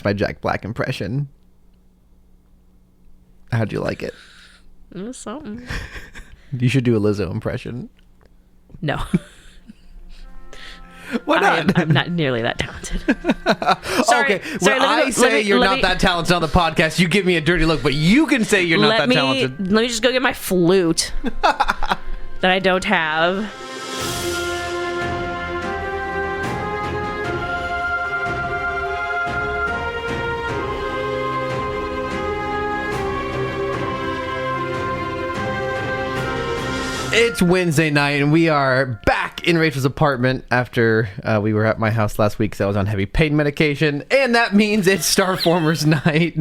my Jack Black impression. How'd you like it? It was something. You should do a Lizzo impression. No. Why not? I'm not nearly that talented. Okay, when I say you're not that talented on the podcast, you give me a dirty look, but you can say you're not that talented. Let me just go get my flute that I don't have. It's Wednesday night, and we are back in Rachel's apartment after we were at my house last week, so I was on heavy pain medication, and that means it's Starformers night.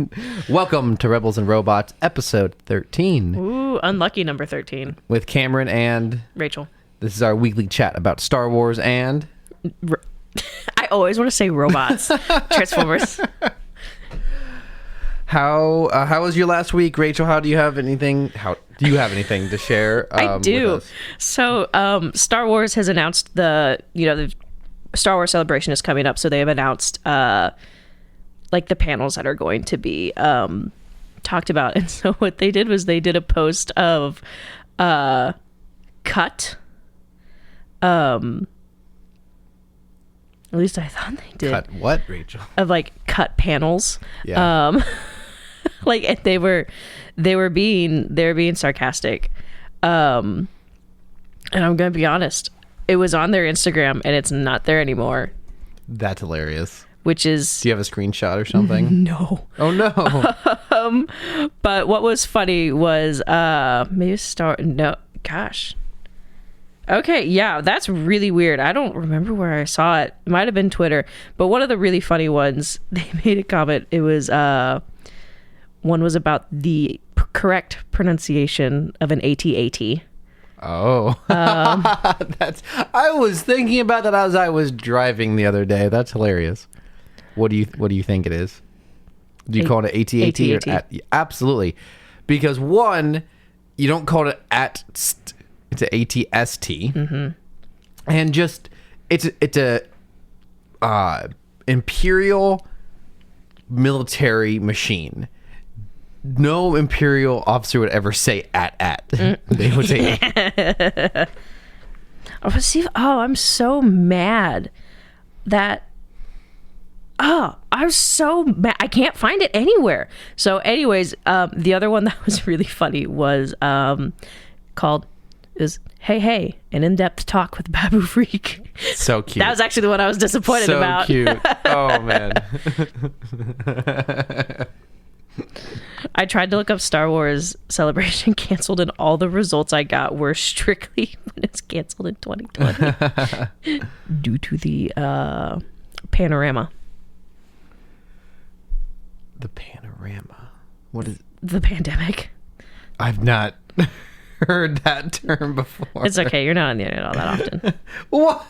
Welcome to Rebels and Robots, episode 13. Ooh, unlucky number 13. With Cameron and... Rachel. This is our weekly chat about Star Wars and... I always want to say robots. Transformers. How was your last week, Rachel? Do you have anything to share? I do. So, Star Wars has announced the Star Wars Celebration is coming up. So they have announced like the panels that are going to be talked about. And so what they did was they did a post of cut. At least I thought they did. Cut what, Rachel? Of like cut panels. Yeah. Like they were being sarcastic. And I'm gonna be honest, it was on their Instagram and it's not there anymore. That's hilarious. Which is... Do you have a screenshot or something? No. Oh no. But what was funny was gosh. Okay, yeah, that's really weird. I don't remember where I saw it. It might have been Twitter. But one of the really funny ones, they made a comment. It was one was about the correct pronunciation of an AT-AT. Oh. I was thinking about that as I was driving the other day. That's hilarious. What do you think it is? Do you call it an AT-AT? AT-AT. Absolutely. Because one, you don't call it it's an ATST. Mm-hmm. And just it's a imperial military machine. No Imperial officer would ever say at. They would say I'm so mad that I'm so mad. I can't find it anywhere. So anyways, the other one that was really funny was called Hey, an in-depth talk with Babu Freak. So cute. That was actually the one I was disappointed about. So cute. Oh man. I tried to look up Star Wars Celebration canceled, and all the results I got were strictly when it's canceled in 2020 due to the panorama. The panorama. What is the pandemic? I've not heard that term before. It's okay. You're not on the internet all that often. What?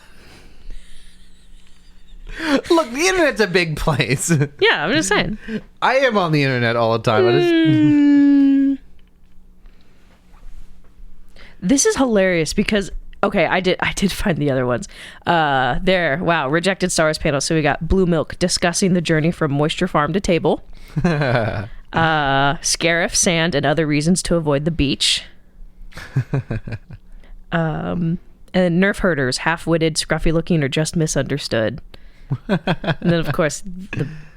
Look, the internet's a big place. Yeah, I'm just saying. I am on the internet all the time. This is hilarious because I did find the other ones. Rejected Star Wars panel. So we got Blue Milk discussing the journey from moisture farm to table. Scarif, sand, and other reasons to avoid the beach. And Nerf herders, half-witted, scruffy-looking, or just misunderstood. And then of course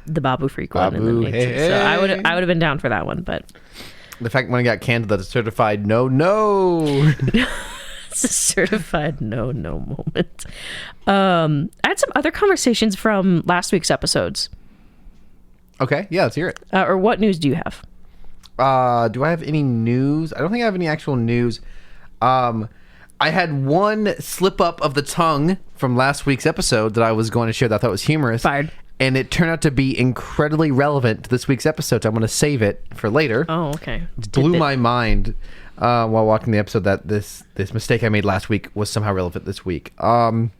the Babu Freak one. Hey. So I would have been down for that one, but the fact when I got canceled, that's a certified no. It's a certified no moment. I had some other conversations from last week's episodes. Okay, yeah, let's hear it. Or what news do you have? Do I have any news? I don't think I have any actual news. I had one slip up of the tongue from last week's episode that I was going to share that I thought was humorous. Fired. And it turned out to be incredibly relevant to this week's episode, so I'm going to save it for later. Oh, okay. It blew my mind while watching the episode that this mistake I made last week was somehow relevant this week. Let's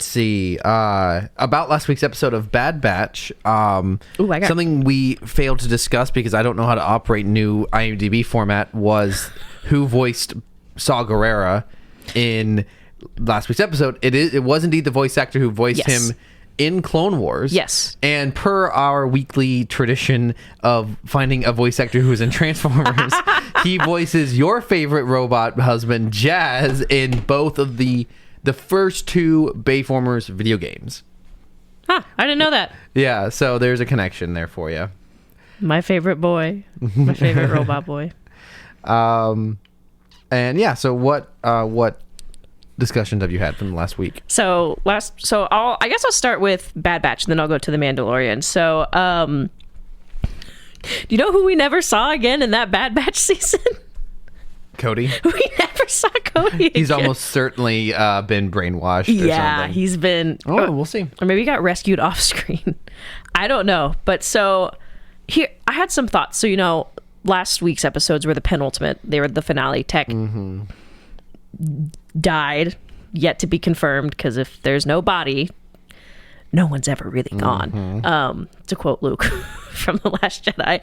see. About last week's episode of Bad Batch, something we failed to discuss because I don't know how to operate new IMDb format was who voiced Saw Gerrera in last week's episode. It was indeed the voice actor who voiced him in Clone Wars. Yes. And per our weekly tradition of finding a voice actor who's in Transformers, he voices your favorite robot husband, Jazz, in both of the first two Bayformers video games. Huh, I didn't know that. Yeah, so there's a connection there for you. My favorite boy. My favorite robot boy. And yeah, so what discussions have you had from last week? I guess I'll start with Bad Batch, and then I'll go to the Mandalorian. So, do you know who we never saw again in that Bad Batch season? Cody? We never saw Cody again. He's almost certainly been brainwashed or something. He's been... Oh, we'll see. Or maybe he got rescued off screen. I don't know. But so, here, I had some thoughts. So, last week's episodes were the penultimate. They were the finale. Tech died, yet to be confirmed, because if there's no body, no one's ever really gone. To quote Luke from The Last Jedi.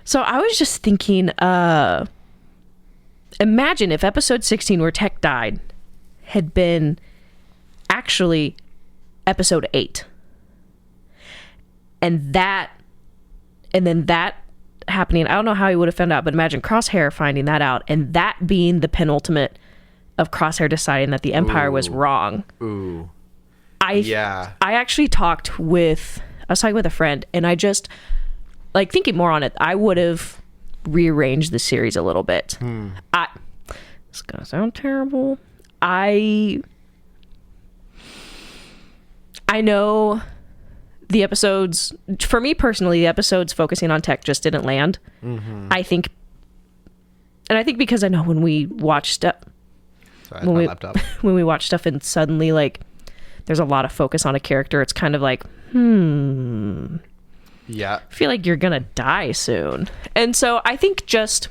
So I was just thinking, imagine if episode 16, where Tech died, had been actually episode 8. And then that happening, I don't know how he would have found out, but imagine Crosshair finding that out, and that being the penultimate of Crosshair deciding that the Empire was wrong. Ooh. I actually talked with a friend, and I just, like, thinking more on it, I would have rearranged the series a little bit. It's gonna sound terrible. I know the episodes, for me personally, the episodes focusing on Tech just didn't land. I think because I know when we watch stuff, when we watch stuff and suddenly, like, there's a lot of focus on a character, it's kind of like, yeah, I feel like you're gonna die soon. And so I think, just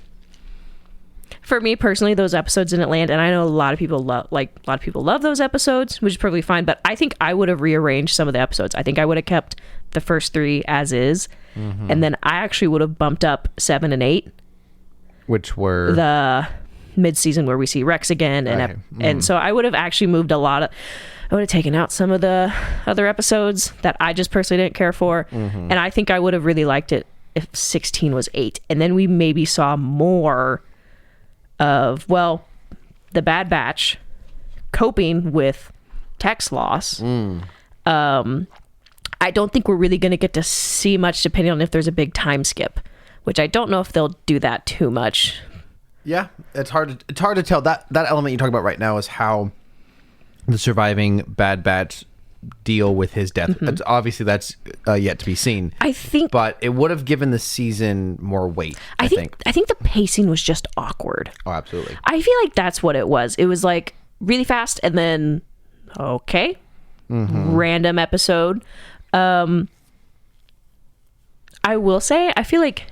for me personally, those episodes didn't land, and I know a lot of people love those episodes, which is perfectly fine, but I think I would have rearranged some of the episodes. I think I would have kept the first 3 as is, and then I actually would have bumped up 7 and 8, which were the mid-season where we see Rex again, and so I would have actually moved I would have taken out some of the other episodes that I just personally didn't care for, and I think I would have really liked it if 16 was 8, and then we maybe saw more of, the Bad Batch coping with Tech's loss. I don't think we're really going to get to see much, depending on if there's a big time skip, which I don't know if they'll do that too much. Yeah, it's hard to tell. That element you talk about right now is how the surviving Bad Batch deal with his death. Obviously, that's yet to be seen. I think, but it would have given the season more weight. I think the pacing was just awkward. Oh, absolutely. I feel like that's what it was. It was like really fast, and then random episode. I will say, I feel like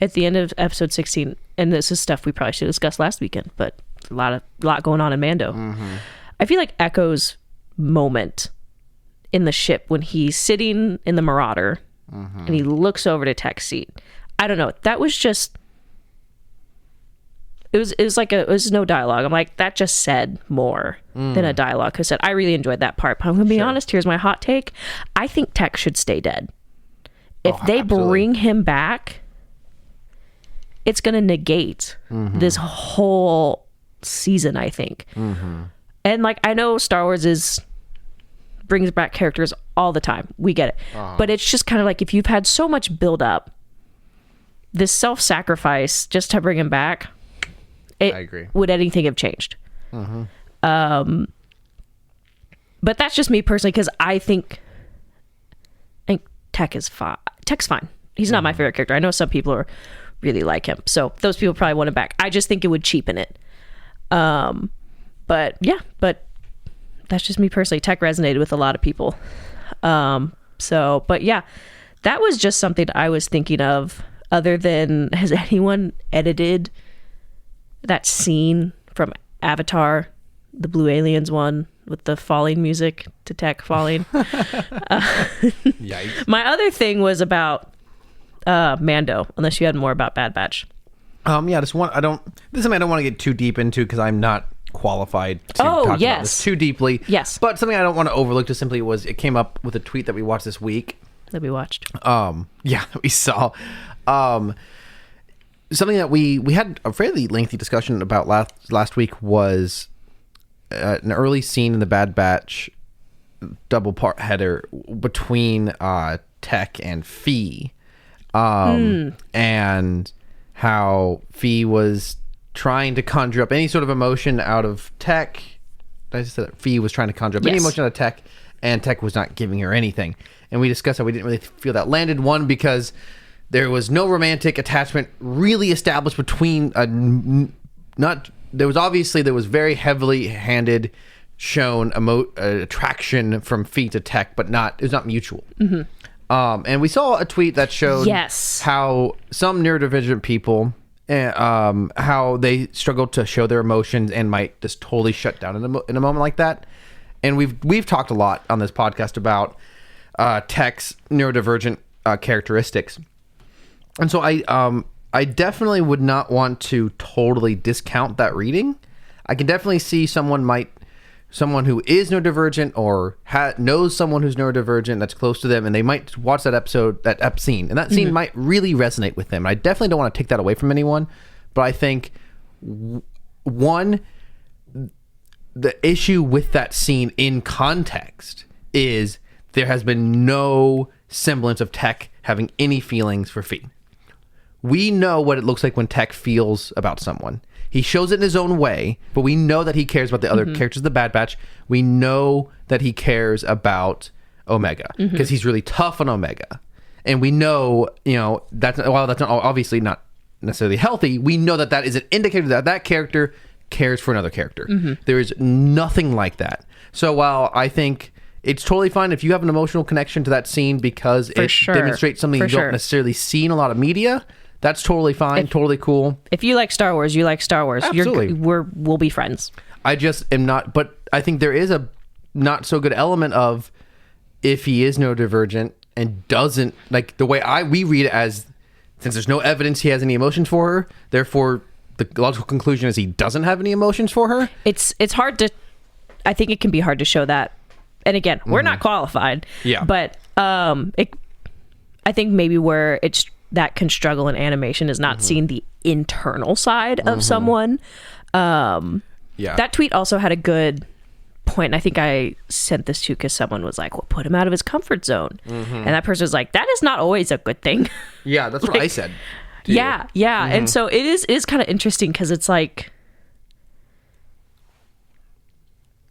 at the end of episode 16, and this is stuff we probably should discuss last weekend, but a lot going on in Mando. I feel like Echo's moment in the ship when he's sitting in the Marauder and he looks over to Tech's seat, I don't know, that was just, it was no dialogue. I'm like, that just said more than a dialogue could have said. I really enjoyed that part, but I'm gonna be honest, here's my hot take. I think Tech should stay dead. If they bring him back, it's gonna negate this whole season, I think. And, like, I know Star Wars brings back characters all the time. We get it. But it's just kind of like, if you've had so much build up, this self-sacrifice just to bring him back, I agree. Would anything have changed? But that's just me personally, because I think Tech is fine. Tech's fine. He's not my favorite character. I know some people really like him, so those people probably want him back. I just think it would cheapen it. But that's just me personally. Tech resonated with a lot of people. But yeah, that was just something I was thinking of. Other than, has anyone edited that scene from Avatar, the Blue Aliens one, with the falling music to Tech falling? Yikes. My other thing was about Mando, unless you had more about Bad Batch. This is something I don't want to get too deep into, because I'm not qualified to talk about this too deeply. Yes. But something I don't want to overlook just simply was it came up with a tweet that we watched this week. That we watched. Yeah, we saw. Something that we had a fairly lengthy discussion about last week was an early scene in the Bad Batch double part header between Tech and Fee, and how Fee was trying to conjure up any sort of emotion out of Tech. I just said that Fee was trying to conjure up any emotion out of Tech, and Tech was not giving her anything. And we discussed how we didn't really feel that landed. One, because there was no romantic attachment really established between there was very heavily handed shown attraction from Fee to Tech, but it was not mutual. And we saw a tweet that showed how some neurodivergent people, how they struggle to show their emotions and might just totally shut down in a moment like that. And we've talked a lot on this podcast about Tech's neurodivergent characteristics. And so I definitely would not want to totally discount that reading. I can definitely see someone who is neurodivergent or knows someone who's neurodivergent that's close to them, and they might watch that scene, and that scene might really resonate with them. I definitely don't want to take that away from anyone, but I think one, the issue with that scene in context is there has been no semblance of Tech having any feelings for Fee. We know what it looks like when Tech feels about someone. He shows it in his own way, but we know that he cares about the other characters of the Bad Batch. We know that he cares about Omega because he's really tough on Omega. And we know, while that's not obviously not necessarily healthy, we know that is an indicator that character cares for another character. There is nothing like that. So while I think it's totally fine if you have an emotional connection to that scene because demonstrates something you don't necessarily see in a lot of media, that's totally fine, totally cool. If you like Star Wars, you like Star Wars. Absolutely. We'll be friends. I just am not, but I think there is a not so good element of if he is neurodivergent and doesn't, like the way we read it as, since there's no evidence he has any emotions for her, therefore the logical conclusion is he doesn't have any emotions for her. It's hard to, I think it can be hard to show that. And again, we're not qualified. Yeah. But I think maybe where that can struggle in animation is not seeing the internal side of someone. That tweet also had a good point, and I think I sent this to because someone was like, well, put him out of his comfort zone. And that person was like, that is not always a good thing. Yeah, that's what I said. Yeah. And so it is kind of interesting because it's like,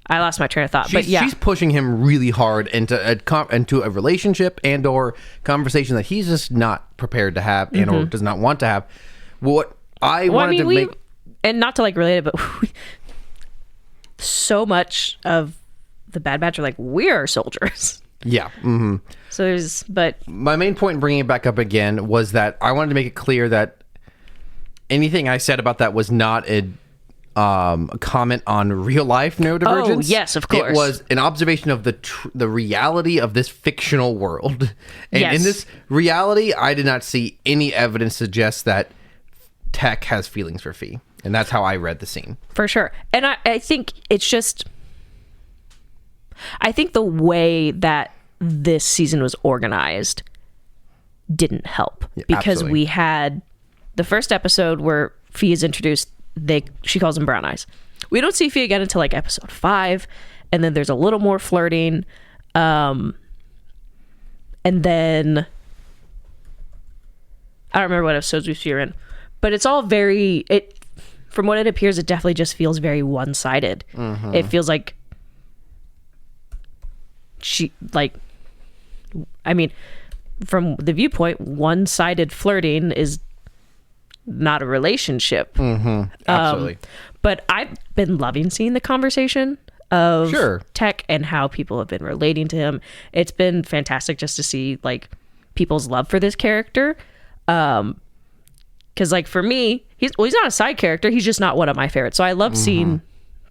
I lost my train of thought, but yeah. She's pushing him really hard into a relationship and or conversation that he's just not prepared to have and or does not want to have. And not to like relate it, but so much of the Bad Batch are like, we're soldiers. Yeah. So my main point in bringing it back up again was that I wanted to make it clear that anything I said about that was not a comment on real life neurodivergence. Oh, yes, of course. It was an observation of the reality of this fictional world. And in this reality, I did not see any evidence suggest that Tech has feelings for Fee. And that's how I read the scene. For sure. And I think it's just, I think the way that this season was organized didn't help. Because we had the first episode where Fee is introduced, she calls him Brown Eyes. We don't see Fee again until like episode 5, and then there's a little more flirting, and then I don't remember what episodes we see her in, but it's all from what it appears, it definitely just feels very one-sided. It feels like from the viewpoint, one-sided flirting is not a relationship. Absolutely. But I've been loving seeing the conversation of Tech and how people have been relating to him. It's been fantastic just to see like people's love for this character. Because like for me, he's not a side character. He's just not one of my favorites. So I love seeing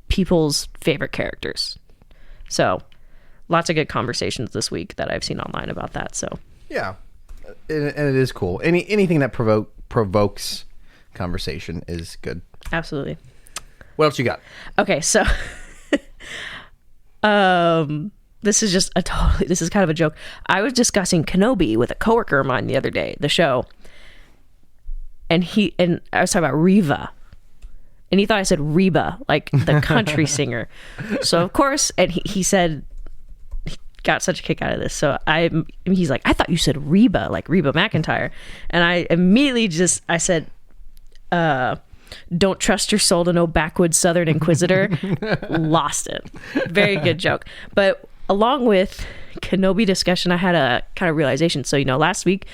people's favorite characters. So lots of good conversations this week that I've seen online about that. So yeah, and it is cool. Anything that provokes conversation is good. Absolutely. What else you got? Okay, so this is kind of a joke. I was discussing Kenobi with a coworker of mine the other day, the show. And I was talking about Reva. And he thought I said Reba, like the country singer. So of course, and he said he got such a kick out of this. So he's like, I thought you said Reba, like Reba McEntire. And I immediately I said, don't trust your soul to no backwoods Southern Inquisitor. Lost it. Very good joke. But along with Kenobi discussion, I had a kind of realization. So, last week,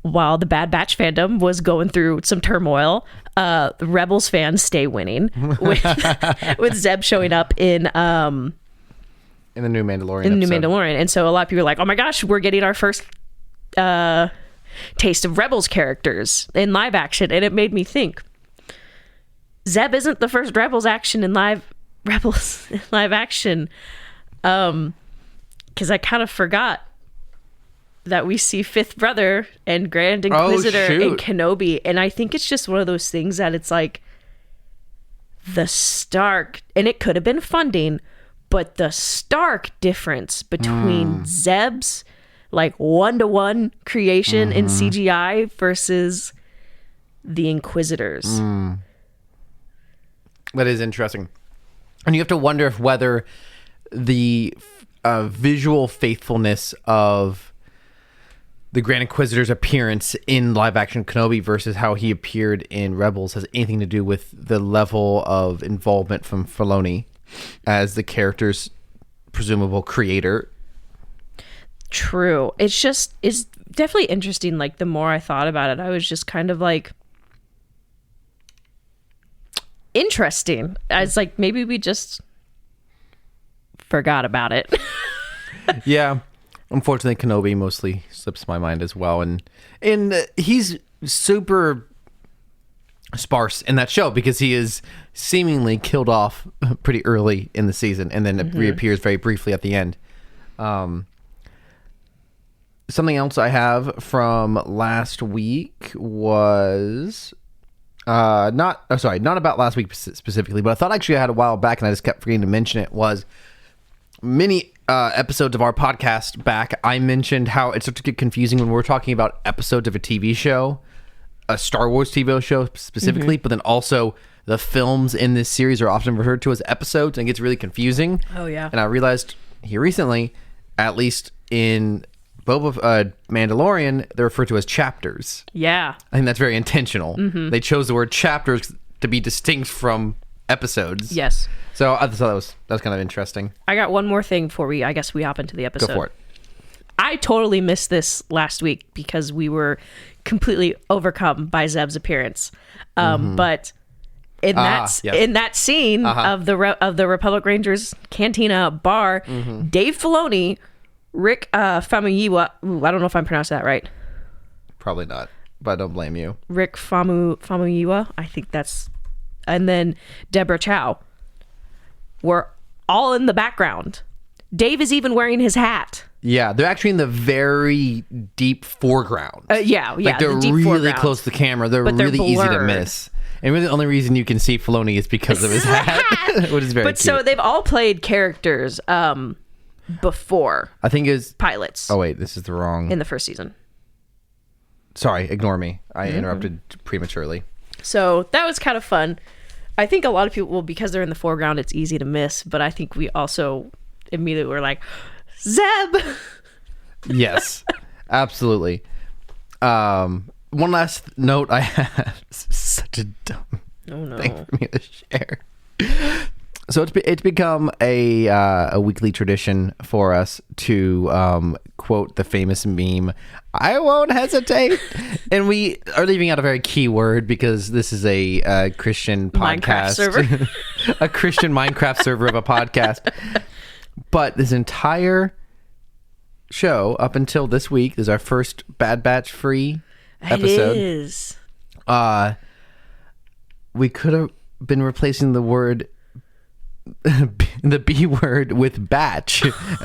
while the Bad Batch fandom was going through some turmoil, the Rebels fans stay winning with Zeb showing up in the new Mandalorian. In the new Mandalorian. And so a lot of people are like, oh my gosh, we're getting our first taste of Rebels characters in live action. And it made me think, Zeb isn't the first Rebels in live action. Because I kind of forgot that we see Fifth Brother and Grand Inquisitor in Kenobi. And I think it's just one of those things that it's like the stark, and it could have been funding, but the stark difference between Zeb's like 1-to-1 creation in CGI versus the Inquisitors. That is interesting. And you have to wonder if whether the visual faithfulness of the Grand Inquisitor's appearance in live-action Kenobi versus how he appeared in Rebels has anything to do with the level of involvement from Filoni as the character's presumable creator. True. It's definitely interesting. Like, the more I thought about it, I was just kind of like, interesting. I was like, maybe we just forgot about it. Yeah. Unfortunately, Kenobi mostly slips my mind as well. And he's super sparse in that show because he is seemingly killed off pretty early in the season and then it reappears very briefly at the end. Something else I have from last week was not about last week specifically, but I thought actually I had a while back and I just kept forgetting to mention it, was many episodes of our podcast back, I mentioned how it starts to get confusing when we're talking about episodes of a TV show, a Star Wars TV show specifically, but then also the films in this series are often referred to as episodes, and it gets really confusing. Oh, yeah. And I realized here recently, at least in Mandalorian, they're referred to as chapters. Yeah. I think that's very intentional. They chose the word chapters to be distinct from episodes. Yes. So I thought that was kind of interesting. I got one more thing before we hop into the episode. Go for it. I totally missed this last week because we were completely overcome by Zeb's appearance. But in that scene of the Republic Rangers Cantina bar, Dave Filoni, Rick Famuyiwa, I don't know if I'm pronouncing that right. Probably not, but I don't blame you. Rick Famuyiwa, I think that's, and then Deborah Chow were all in the background. Dave is even wearing his hat. Yeah, they're actually in the very deep foreground. Yeah. Like they're the really foreground. close to the camera. They're really easy to miss. And really the only reason you can see Filoni is because of his hat, which is very cute. So they've all played characters before. I think is pilots. Oh wait, this is the wrong. In the first season. Sorry, ignore me. I interrupted prematurely. So that was kind of fun. I think a lot of people, because they're in the foreground, it's easy to miss. But I think we also immediately were like, Zeb! Yes, absolutely. One last note I have. Such a dumb thing for me to share. So it's become a weekly tradition for us to quote the famous meme, "I won't hesitate," and we are leaving out a very key word because this is a Christian podcast, server. A Christian Minecraft server of a podcast. But this entire show up until this week is our first Bad Batch free episode. It is. We could have been replacing the word. The B word with batch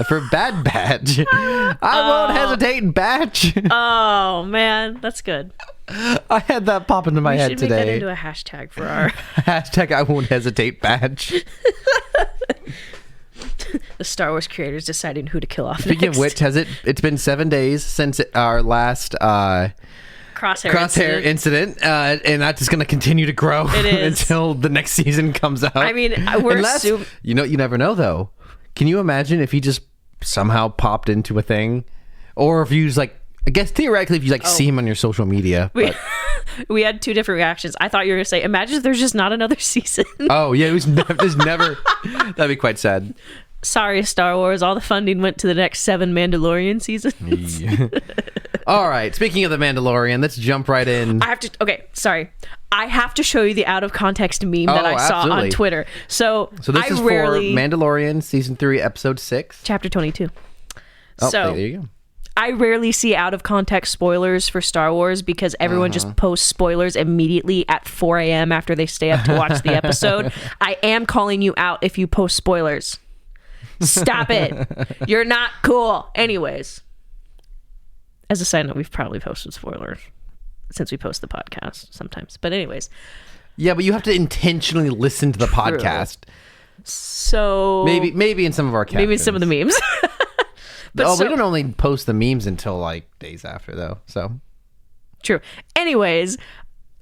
for Bad Batch. I won't hesitate, batch. Oh man, that's good. I had that pop into my We head should make that today. into a hashtag for our Hashtag I won't hesitate badge. the Star Wars creators deciding who to kill off Speaking next. of which, it's been 7 days since our last crosshair incident, and that's just going to continue to grow It is. until the next season comes out. I mean, we're assuming... You never know, though. Can you imagine if he just somehow popped into a thing? Or if you just, like, I guess theoretically, if you, see him on your social media. We had two different reactions. I thought you were going to say, imagine if there's just not another season. Oh, yeah, there's never... That'd be quite sad. Sorry, Star Wars. All the funding went to the next 7 Mandalorian seasons. Yeah. All right. Speaking of the Mandalorian, let's jump right in. I have to show you the out of context meme that I saw on Twitter. So this is for Mandalorian season 3, episode 6, chapter 22. Oh, there you go. I rarely see out of context spoilers for Star Wars because everyone just posts spoilers immediately at 4 a.m. after they stay up to watch the episode. I am calling you out if you post spoilers. Stop it. You're not cool. Anyways, as a side note, we've probably posted spoilers since we post the podcast sometimes. But anyways. Yeah, but you have to intentionally listen to the podcast. So maybe in some of our captions. Maybe in some of the memes. But we don't only post the memes until like days after, though. So true. Anyways,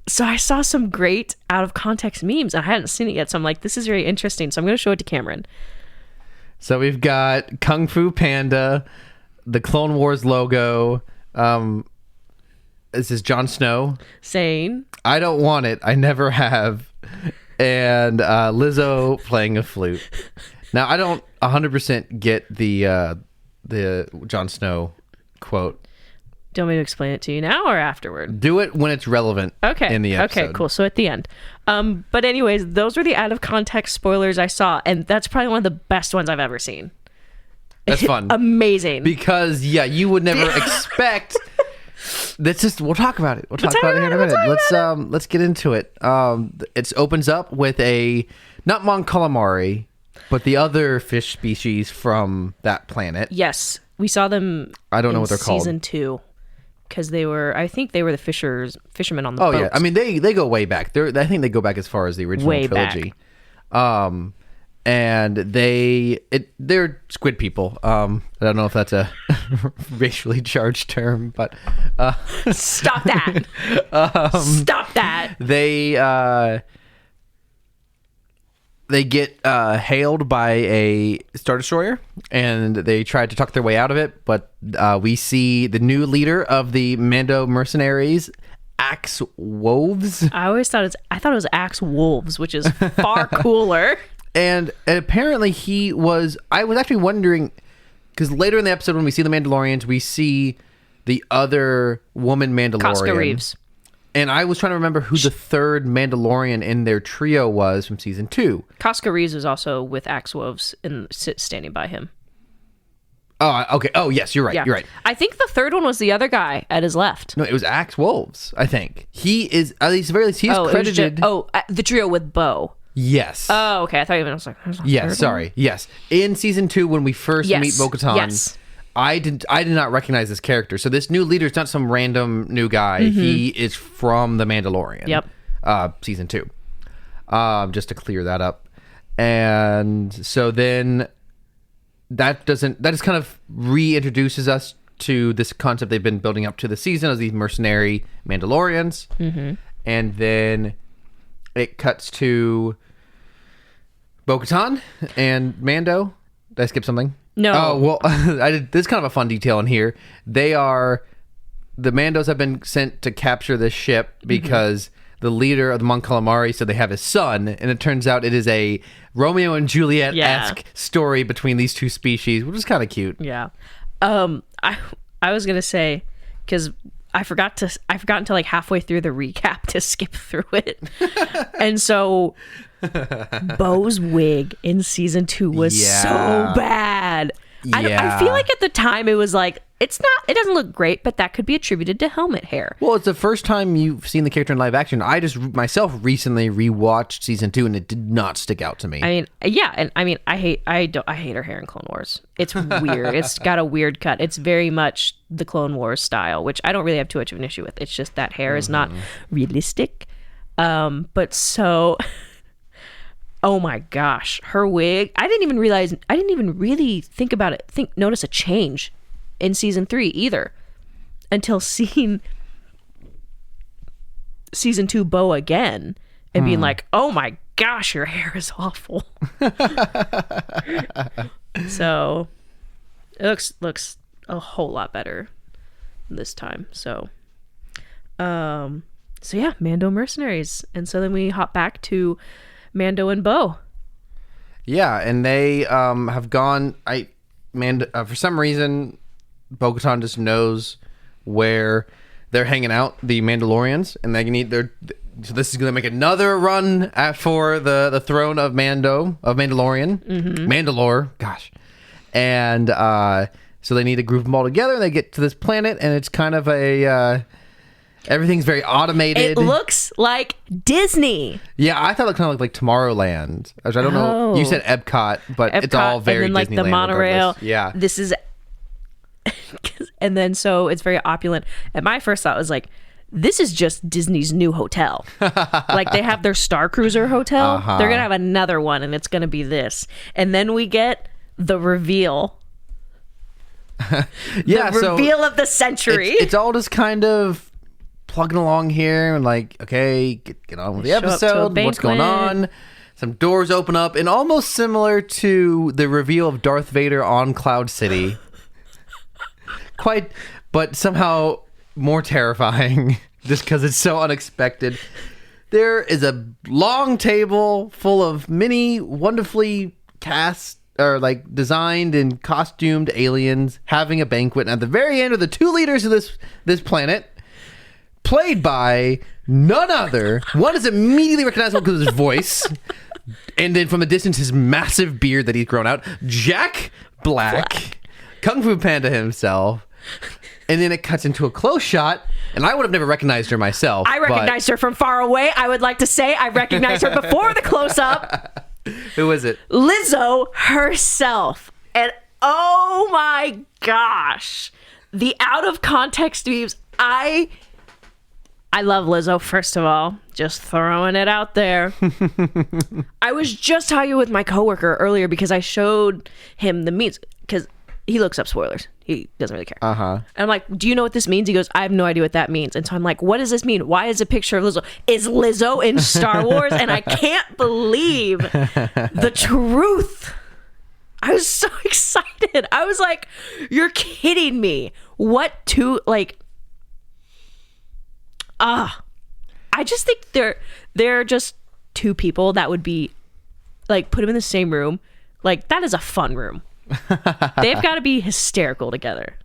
so I saw some great out of context memes. I hadn't seen it yet, so I'm like, this is very interesting. So I'm going to show it to Cameron. So we've got Kung Fu Panda, the Clone Wars logo. This is Jon Snow saying, "I don't want it. I never have," and Lizzo playing a flute. Now I don't 100% get the Jon Snow quote. Do you want me to explain it to you now or afterward? Do it when it's relevant. Okay. In the episode. Okay, cool. So at the end. But anyways, those were the out of context spoilers I saw, and that's probably one of the best ones I've ever seen. That's fun. Amazing. Because you would never expect. We'll talk about it. We'll talk about it here in a minute. Let's get into it. It opens up with not Mon Calamari, but the other fish species from that planet. Yes, we saw them. I don't know what they're called. Season 2, because I think they were the fishermen on the boat. Oh yeah, I mean they go way back. I think they go back as far as the original trilogy. Back. And they're squid people. I don't know if that's a racially charged term, but stop that. Stop that. They get hailed by a Star Destroyer, and they try to tuck their way out of it. But we see the new leader of the Mando mercenaries, Axe Wolves. I thought it was Axe Wolves, which is far cooler. And apparently I was actually wondering, because later in the episode when we see the Mandalorians, we see the other woman Mandalorian. Casca Reeves. And I was trying to remember who the third Mandalorian in their trio was from season 2. Casca Reeves was also with Axe Wolves and standing by him. Oh, okay. Oh, yes, you're right. Yeah. You're right. I think the third one was the other guy at his left. No, it was Axe Wolves, I think. He is, at least very least, he's credited. The trio with Bo. Yes. Oh, okay. I thought you was like, yes, sorry. Yes. In season 2, when we first meet Bo-Katan, yes. I did not recognize this character. So this new leader is not some random new guy. Mm-hmm. He is from the Mandalorian. Yep. Season 2. Just to clear that up. And so then that just kind of reintroduces us to this concept they've been building up to the season as these mercenary Mandalorians. Mm-hmm. And then it cuts to Bo-Katan and Mando. Did I skip something? No. Oh, well, I did. This is kind of a fun detail in here. The Mandos have been sent to capture this ship because the leader of the Mon Calamari said they have his son, and it turns out it is a Romeo and Juliet-esque story between these two species, which is kind of cute. Yeah. I was gonna say, because I forgot until like halfway through the recap to skip through it. And so Bo's wig in season 2 was so bad. I feel like at the time it was like, it doesn't look great, but that could be attributed to helmet hair. Well, it's the first time you've seen the character in live action. I just myself recently rewatched season 2, and it did not stick out to me. I mean, yeah, and I mean, I hate her hair in Clone Wars. It's weird. It's got a weird cut. It's very much the Clone Wars style, which I don't really have too much of an issue with. It's just that hair is not realistic. But so, oh my gosh, her wig. I didn't even really think about it. Notice a change in season 3 either, until seeing season 2 Bo again and being like, oh my gosh, your hair is awful. So it looks a whole lot better this time. So yeah, Mando mercenaries. And so then we hop back to Mando and Bo. Yeah, and they have gone. For some reason, Bo-Katan just knows where they're hanging out, the Mandalorians, and they need so this is going to make another run for the throne of Mandalorian, Mandalore, gosh, and so they need to group them all together. And they get to this planet, and it's kind of everything's very automated. It looks like Disney. Yeah, I thought it kind of looked like Tomorrowland. Which I don't know. You said Epcot, but it's all very and then, like, Disneyland. the monorail. Regardless. Yeah, this is. And then so it's very opulent. And my first thought was like, this is just Disney's new hotel. Like, they have their Star Cruiser hotel. They're gonna have another one, and it's gonna be this. And then we get the reveal. Yeah, the reveal of the century. It's all just kind of plugging along here, and like, okay, get on with the episode. What's going on? Some doors open up, and almost similar to the reveal of Darth Vader on Cloud City. But somehow more terrifying, just because it's so unexpected. There is a long table full of many wonderfully cast or like designed and costumed aliens having a banquet. And at the very end are the 2 leaders of this planet, played by none other. One is immediately recognizable because of his voice, and then from a distance, his massive beard that he's grown out. Jack Black. Kung Fu Panda himself. And then it cuts into a close shot, and I would have never recognized her myself. I recognized her from far away. I would like to say I recognized her before the close-up. Who is it? Lizzo herself. And oh my gosh, the out-of-context memes. I love Lizzo, first of all. Just throwing it out there. I was just talking with my coworker earlier because I showed him the memes, because he looks up spoilers. He doesn't really care. And I'm like, do you know what this means? He goes, I have no idea what that means. And so I'm like, what does this mean? Why is a picture of Lizzo? Is Lizzo in Star Wars? And I can't believe the truth. I was so excited. I was like, you're kidding me. I just think they're just 2 people that would be like, put them in the same room. Like, that is a fun room. They've got to be hysterical together.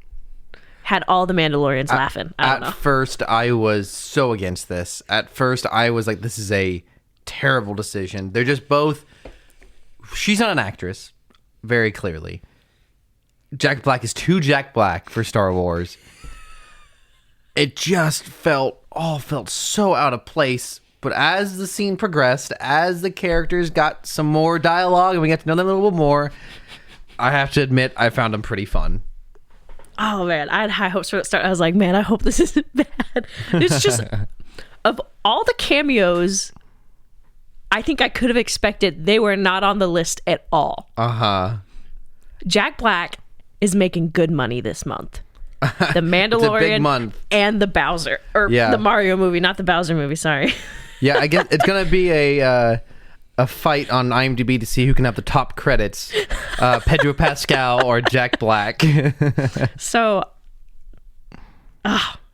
Had all the Mandalorians laughing. I don't know. At first, I was so against this. At first, I was like, this is a terrible decision. They're just both... She's not an actress, very clearly. Jack Black is too Jack Black for Star Wars. It just felt so out of place. But as the scene progressed, as the characters got some more dialogue, and we got to know them a little bit more... I have to admit, I found them pretty fun. Oh, man. I had high hopes for the start. I was like, man, I hope this isn't bad. It's just, of all the cameos I think I could have expected, they were not on the list at all. Jack Black is making good money this month. The Mandalorian and the Bowser. The Mario movie, not the Bowser movie, sorry. Yeah, I guess it's going to be a fight on IMDb to see who can have the top credits, Pedro Pascal or Jack Black. So,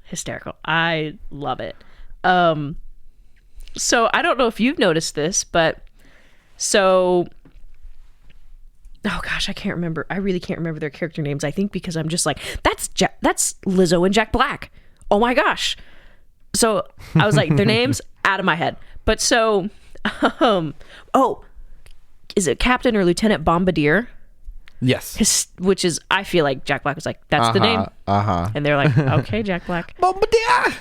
hysterical. I love it. So I don't know if you've noticed this, but oh gosh, I can't remember. I really can't remember their character names. I think because I'm just like, that's Lizzo and Jack Black. Oh my gosh. So I was like, their names out of my head. But so, is it Captain or Lieutenant Bombardier? Yes. Which is, I feel like Jack Black was like, that's the name. And they're like, okay, Jack Black. Bombardier!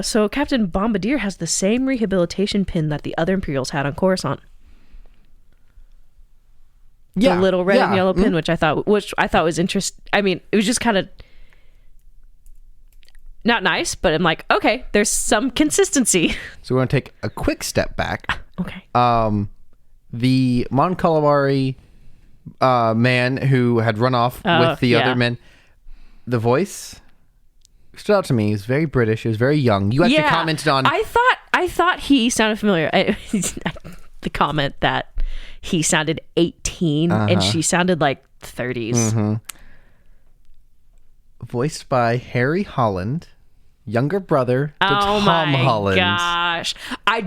So Captain Bombardier has the same rehabilitation pin that the other Imperials had on Coruscant. Yeah. The little red and yellow pin, which I thought was interesting. I mean, it was just kind of not nice, but I'm like, okay, there's some consistency. So we're going to take a quick step back. Okay. The Mon Calamari man who had run off with the other men, the voice stood out to me. He was very British. He was very young. You actually commented on... I thought he sounded familiar. The comment that he sounded 18 and she sounded like 30s. Voiced by Harry Holland, younger brother to Tom Holland. Oh my gosh. I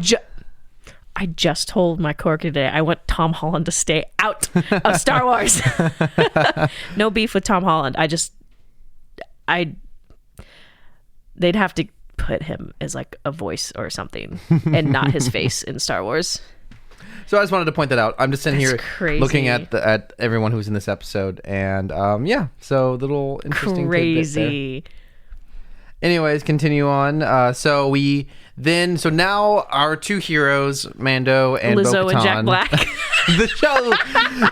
just told my coworker today I want Tom Holland to stay out of Star Wars. No beef with Tom Holland. They'd have to put him as like a voice or something and not his face in Star Wars. So I just wanted to point that out. I'm just sitting here crazy. looking at everyone who's in this episode, and so little interesting crazy. tidbit there. Anyways, continue on. So now our two heroes, Mando and Lizzo Bo-Katan, and Jack Black. The show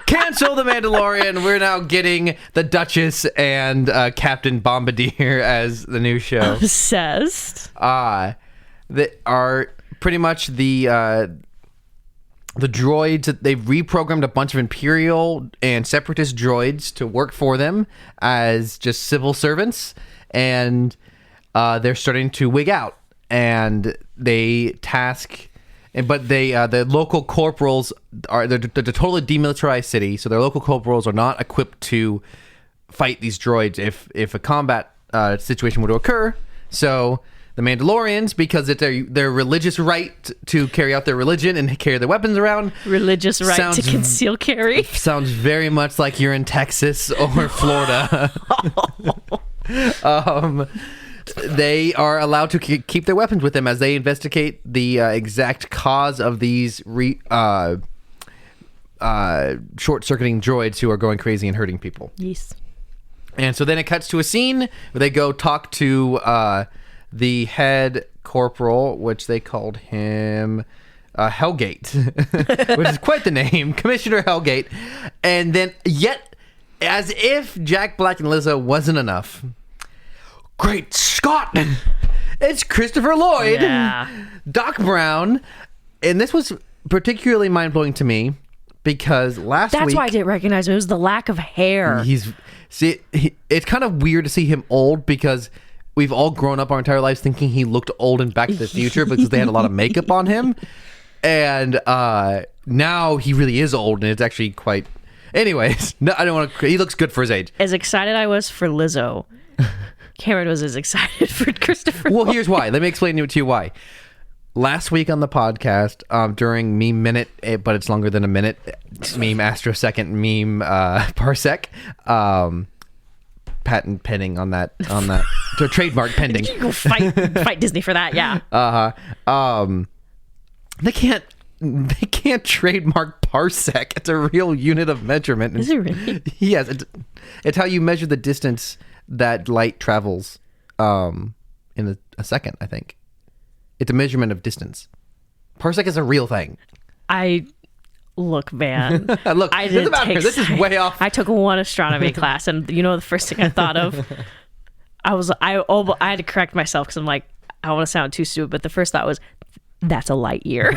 cancel the Mandalorian. We're now getting the Duchess and Captain Bombardier as the new show. Obsessed. That are pretty much the droids. They've reprogrammed a bunch of Imperial and Separatist droids to work for them as just civil servants, and they're starting to wig out. And they task, but the local corporals they're totally demilitarized city, so their local corporals are not equipped to fight these droids if a combat situation were to occur. So the Mandalorians, because it's their religious right to carry out their religion and carry their weapons around. Religious right to conceal carry. Sounds very much like you're in Texas or Florida. They are allowed to keep their weapons with them as they investigate the exact cause of these short-circuiting droids who are going crazy and hurting people. Yes. And so then it cuts to a scene where they go talk to the head corporal, which they called him Hellgate, which is quite the name, Commissioner Hellgate. And then, yet, as if Jack Black and Lizzo wasn't enough... Great Scott! It's Christopher Lloyd, Doc Brown, and this was particularly mind-blowing to me because last week... That's why I didn't recognize him. It was the lack of hair. It's kind of weird to see him old because we've all grown up our entire lives thinking he looked old in Back to the Future because they had a lot of makeup on him, and now he really is old, and it's actually quite... Anyways, no, I don't want to... He looks good for his age. As excited I was for Lizzo... Cameron was as excited for Christopher Well, Lloyd. here's why. Let me explain to you why. Last week on the podcast, during Meme Minute, but it's longer than a minute, Meme Astrosecond, Meme Parsec, patent pending on that, so trademark pending. You go fight Disney for that, yeah. They can't trademark parsec. It's a real unit of measurement. Is it really? Yes, it's how you measure the distance that light travels in a second, I think. It's a measurement of distance. Parsec is a real thing. Look, man. Look, I didn't take this is way off. I took one astronomy class, and the first thing I thought of, I had to correct myself because I'm like, I don't want to sound too stupid, but the first thought was, that's a light year.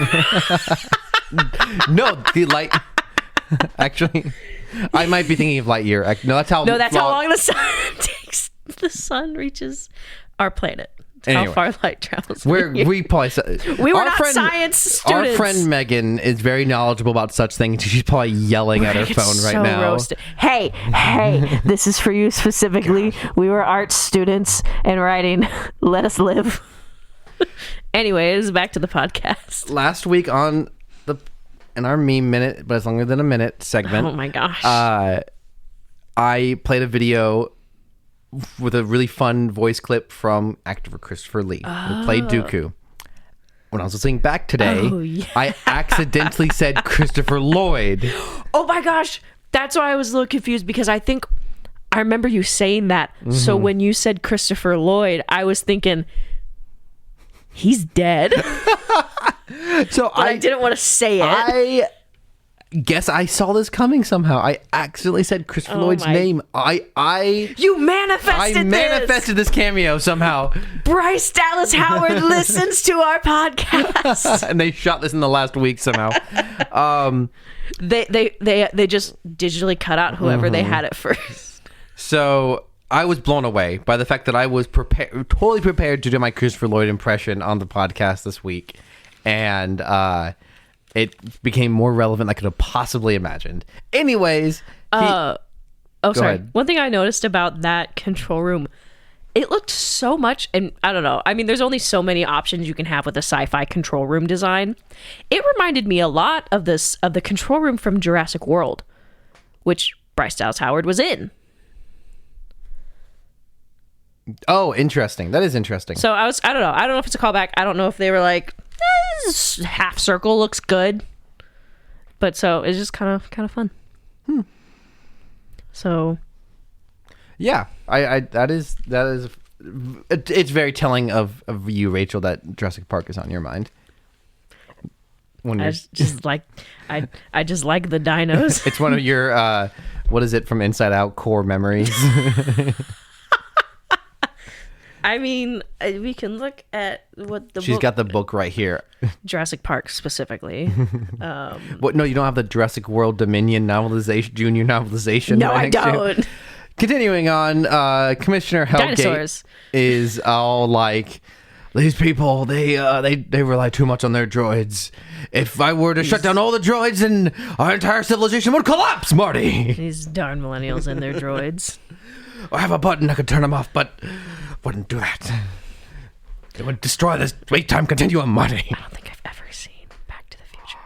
No, the light... Actually, I might be thinking of light year. No, that's how long the sun takes. The sun reaches our planet. Anyway, how far light travels. We probably... We were not science students. Our friend Megan is very knowledgeable about such things. She's probably yelling at her phone right now. Roasted. Hey, this is for you specifically. We were art students and writing Let Us Live. Anyways, back to the podcast. Last week in our Meme Minute, but it's longer than a minute segment. Oh my gosh. I played a video with a really fun voice clip from actor Christopher Lee, who played Dooku. when I was listening back today, Oh, yeah. I accidentally said Christopher Lloyd. Oh my gosh. That's why I was a little confused, because I think I remember you saying that. So when you said Christopher Lloyd, I was thinking he's dead. So I didn't want to say it. I guess I saw this coming somehow. I accidentally said Christopher Lloyd's name. You manifested this cameo somehow. Bryce Dallas Howard listens to our podcast. And they shot this in the last week somehow. They just digitally cut out whoever they had at first. So I was blown away by the fact that I was totally prepared to do my Christopher Lloyd impression on the podcast this week. And it became more relevant than I could have possibly imagined. Anyways. Sorry. Ahead. One thing I noticed about that control room, it looked so much, and I don't know. I mean, there's only so many options you can have with a sci-fi control room design. It reminded me a lot of the control room from Jurassic World, which Bryce Dallas Howard was in. Oh, interesting. That is interesting. So I don't know. I don't know if it's a callback. I don't know if they were like, this half circle looks good. But so it's just kind of fun. So yeah, I that is it's very telling of you, Rachel, that Jurassic Park is on your mind. When I just like I just like the dinos. It's one of your what is it from Inside Out core memories? I mean, we can look at what the She's got the book right here. Jurassic Park specifically. What? No, you don't have the Jurassic World Dominion novelization, junior novelization. No, right I don't. Continuing on, Commissioner Hellgate Dinosaurs. is all like, these people, they rely too much on their droids. If I were to shut down all the droids, then our entire civilization would collapse, Marty. These darn millennials and their droids. I have a button, I could turn them off, but wouldn't do that. It would destroy this wait-time continuum, Marty. I don't think I've ever seen Back to the Future.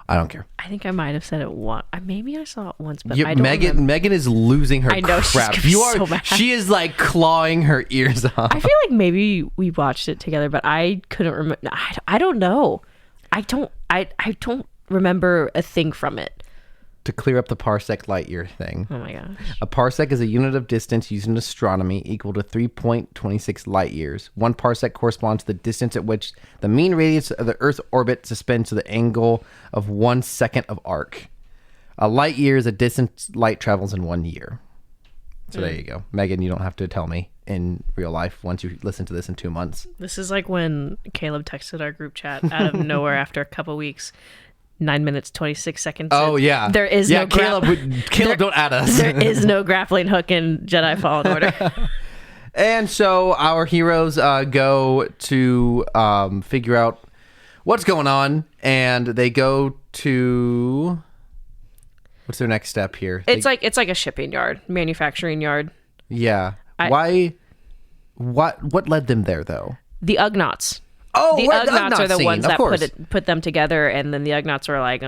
I don't care. I think I might have said it once. Maybe I saw it once, but I don't Megan remember. Megan is losing her I know, she's crap. gonna be so mad. She is like clawing her ears off. I feel like maybe we watched it together, but I couldn't remember. I don't know. I don't remember a thing from it. To clear up the parsec light year thing. Oh my gosh. A parsec is a unit of distance used in astronomy equal to 3.26 light years. 1 parsec corresponds to the distance at which the mean radius of the Earth's orbit suspends to the angle of 1 second of arc. A light year is a distance light travels in 1 year. So there you go. Megan, you don't have to tell me in real life once you listen to this in 2 months. This is like when Caleb texted our group chat out of nowhere after a couple weeks. 9 minutes, 26 seconds. Oh, yeah. There is no Caleb, don't add us. There is no grappling hook in Jedi Fallen Order. And so our heroes go to figure out what's going on, and they go to... What's their next step here? It's like a shipping yard, manufacturing yard. Yeah. Why? What led them there, though? The Ugnaughts. Oh, the Ugnaughts are the ones that course. put them together, and then the Ugnaughts were like,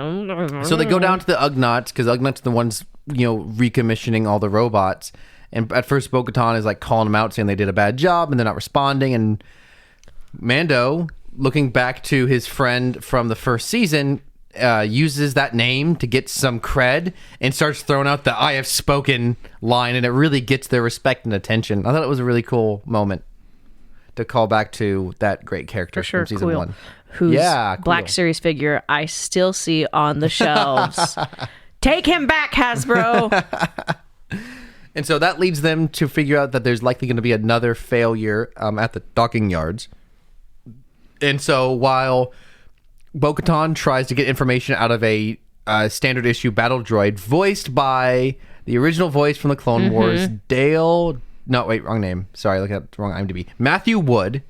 So they go down to the Ugnaughts because Ugnaughts are the ones, recommissioning all the robots. And at first, Bo-Katan is like calling them out, saying they did a bad job, and they're not responding. And Mando, looking back to his friend from the first season, uses that name to get some cred and starts throwing out the "I have spoken" line, and it really gets their respect and attention. I thought it was a really cool moment to call back to that great character from season 1. Whose Black Series figure I still see on the shelves. Take him back, Hasbro. And so that leads them to figure out that there's likely going to be another failure at the docking yards. And so while Bo-Katan tries to get information out of a standard issue battle droid voiced by the original voice from the Clone Wars, No, wait, wrong name. Sorry, look at the wrong IMDb. Matthew Wood,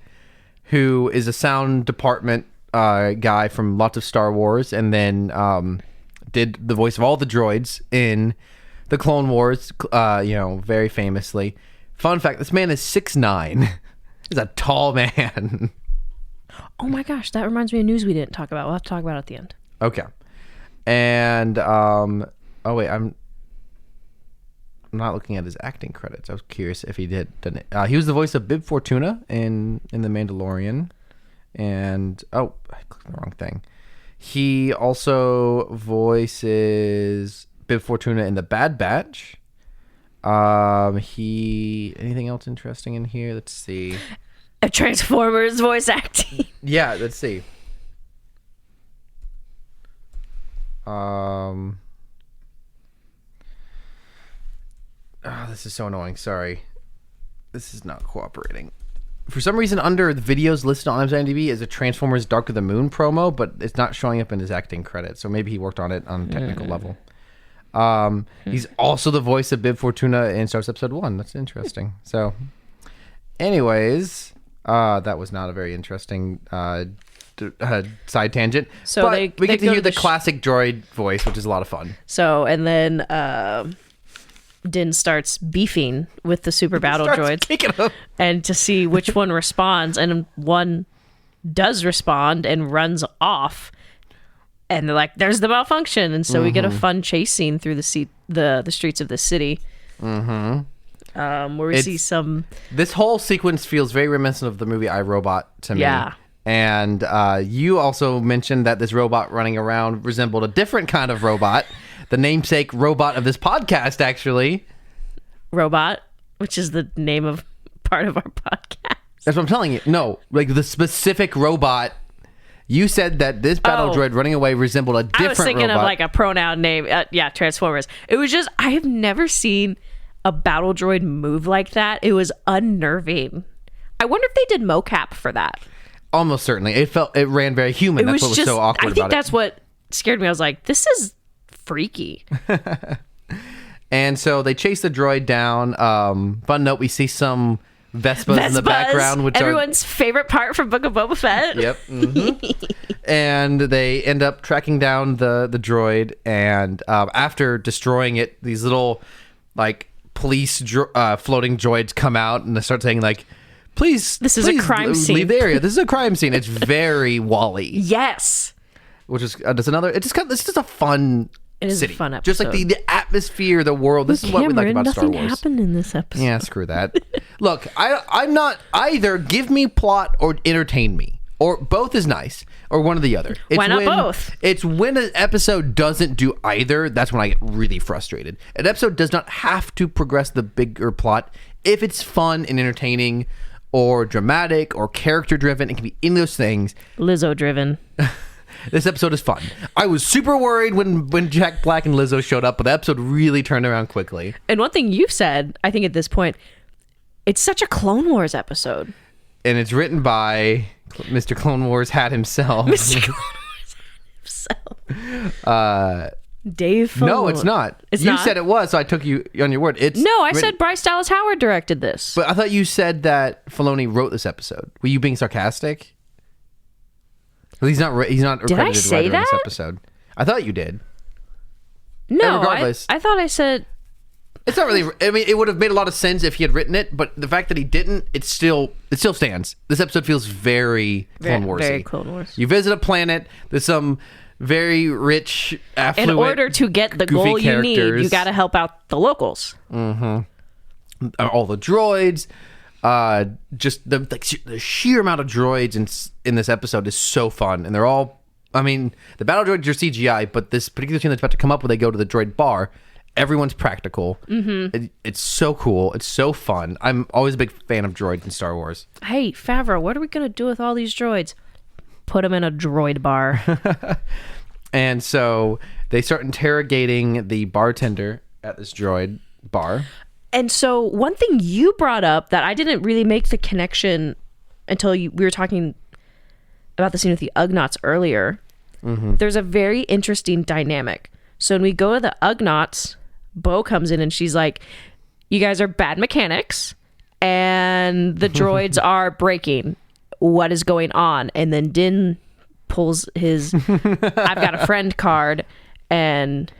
who is a sound department guy from lots of Star Wars, and then did the voice of all the droids in the Clone Wars, very famously. Fun fact, this man is 6'9". He's a tall man. Oh my gosh, that reminds me of news we didn't talk about. We'll have to talk about it at the end. Okay. And, not looking at his acting credits. I was curious if he done it. He was the voice of Bib Fortuna in The Mandalorian, and I clicked the wrong thing. He also voices Bib Fortuna in The Bad Batch. Anything else interesting in here? Let's see. A Transformers voice acting. Yeah, let's see. This is so annoying. Sorry. This is not cooperating. For some reason, under the videos listed on IMDb is a Transformers Dark of the Moon promo, but it's not showing up in his acting credits. So maybe he worked on it on a technical level. He's also the voice of Bib Fortuna in Star Wars Episode 1. That's interesting. So, anyways, that was not a very interesting side tangent. So but we get to hear the classic droid voice, which is a lot of fun. So, and then Din starts beefing with the super battle droids and to see which one responds, and one does respond and runs off, and they're like, there's the malfunction. And so we get a fun chase scene through the streets of the city, where we see some... This whole sequence feels very reminiscent of the movie iRobot to me. Yeah. And you also mentioned that this robot running around resembled a different kind of robot, the namesake robot of this podcast, actually. Robot, which is the name of part of our podcast. That's what I'm telling you. No, like the specific robot. You said that this battle droid running away resembled a different robot. I was thinking of like a pronoun name. Transformers. It was just, I have never seen a battle droid move like that. It was unnerving. I wonder if they did mocap for that. Almost certainly. It ran very human. That's what was so awkward about it. I think that's what scared me. I was like, this is freaky. And so they chase the droid down. Fun note, we see some Vespas in the background, which everyone's favorite part from Book of Boba Fett. Yep. Mm-hmm. And they end up tracking down the droid, and after destroying it, these little like police floating droids come out and they start saying like, Please, this is a crime scene. Leave the area. This is a crime scene. It's very Wall-E. Yes. Which is it's just a fun city. A fun episode. Just like the atmosphere, the world. This is what we like about Star Wars. Nothing happened in this episode. Yeah, screw that. Look, I'm not either. Give me plot or entertain me, or both is nice, or one or the other. Why not both? It's when an episode doesn't do either. That's when I get really frustrated. An episode does not have to progress the bigger plot if it's fun and entertaining, or dramatic, or character driven. It can be any of those things. Lizzo driven. This episode is fun. I was super worried when Jack Black and Lizzo showed up, but the episode really turned around quickly. And one thing you've said, I think at this point, it's such a Clone Wars episode. And it's written by Mr. Clone Wars hat himself. Mr. Clone Wars hat himself. Dave Filoni. No, it's not. You said it was, so I took you on your word. I said Bryce Dallas Howard directed this. But I thought you said that Filoni wrote this episode. Were you being sarcastic? Well, he's not a credited writer in this episode. I thought you did. No, regardless, I thought I said... It's not really... I mean, it would have made a lot of sense if he had written it, but the fact that he didn't, it still stands. This episode feels very Clone Wars-y. Very Clone Wars. You visit a planet, there's some very rich, affluent, in order to get the goal you need, you got to help out the locals. Mm-hmm. All the droids... just the sheer amount of droids in this episode is so fun, and they're all, I mean, the battle droids are CGI, but this particular scene that's about to come up when they go to the droid bar, everyone's practical. Mm-hmm. It's so cool. It's so fun. I'm always a big fan of droids in Star Wars. Hey, Favreau, what are we gonna do with all these droids? Put them in a droid bar. And so they start interrogating the bartender at this droid bar. And so one thing you brought up that I didn't really make the connection until we were talking about the scene with the Ugnaughts earlier. Mm-hmm. There's a very interesting dynamic. So when we go to the Ugnaughts, Bo comes in and she's like, you guys are bad mechanics and the droids are breaking. What is going on? And then Din pulls his I've got a friend card, and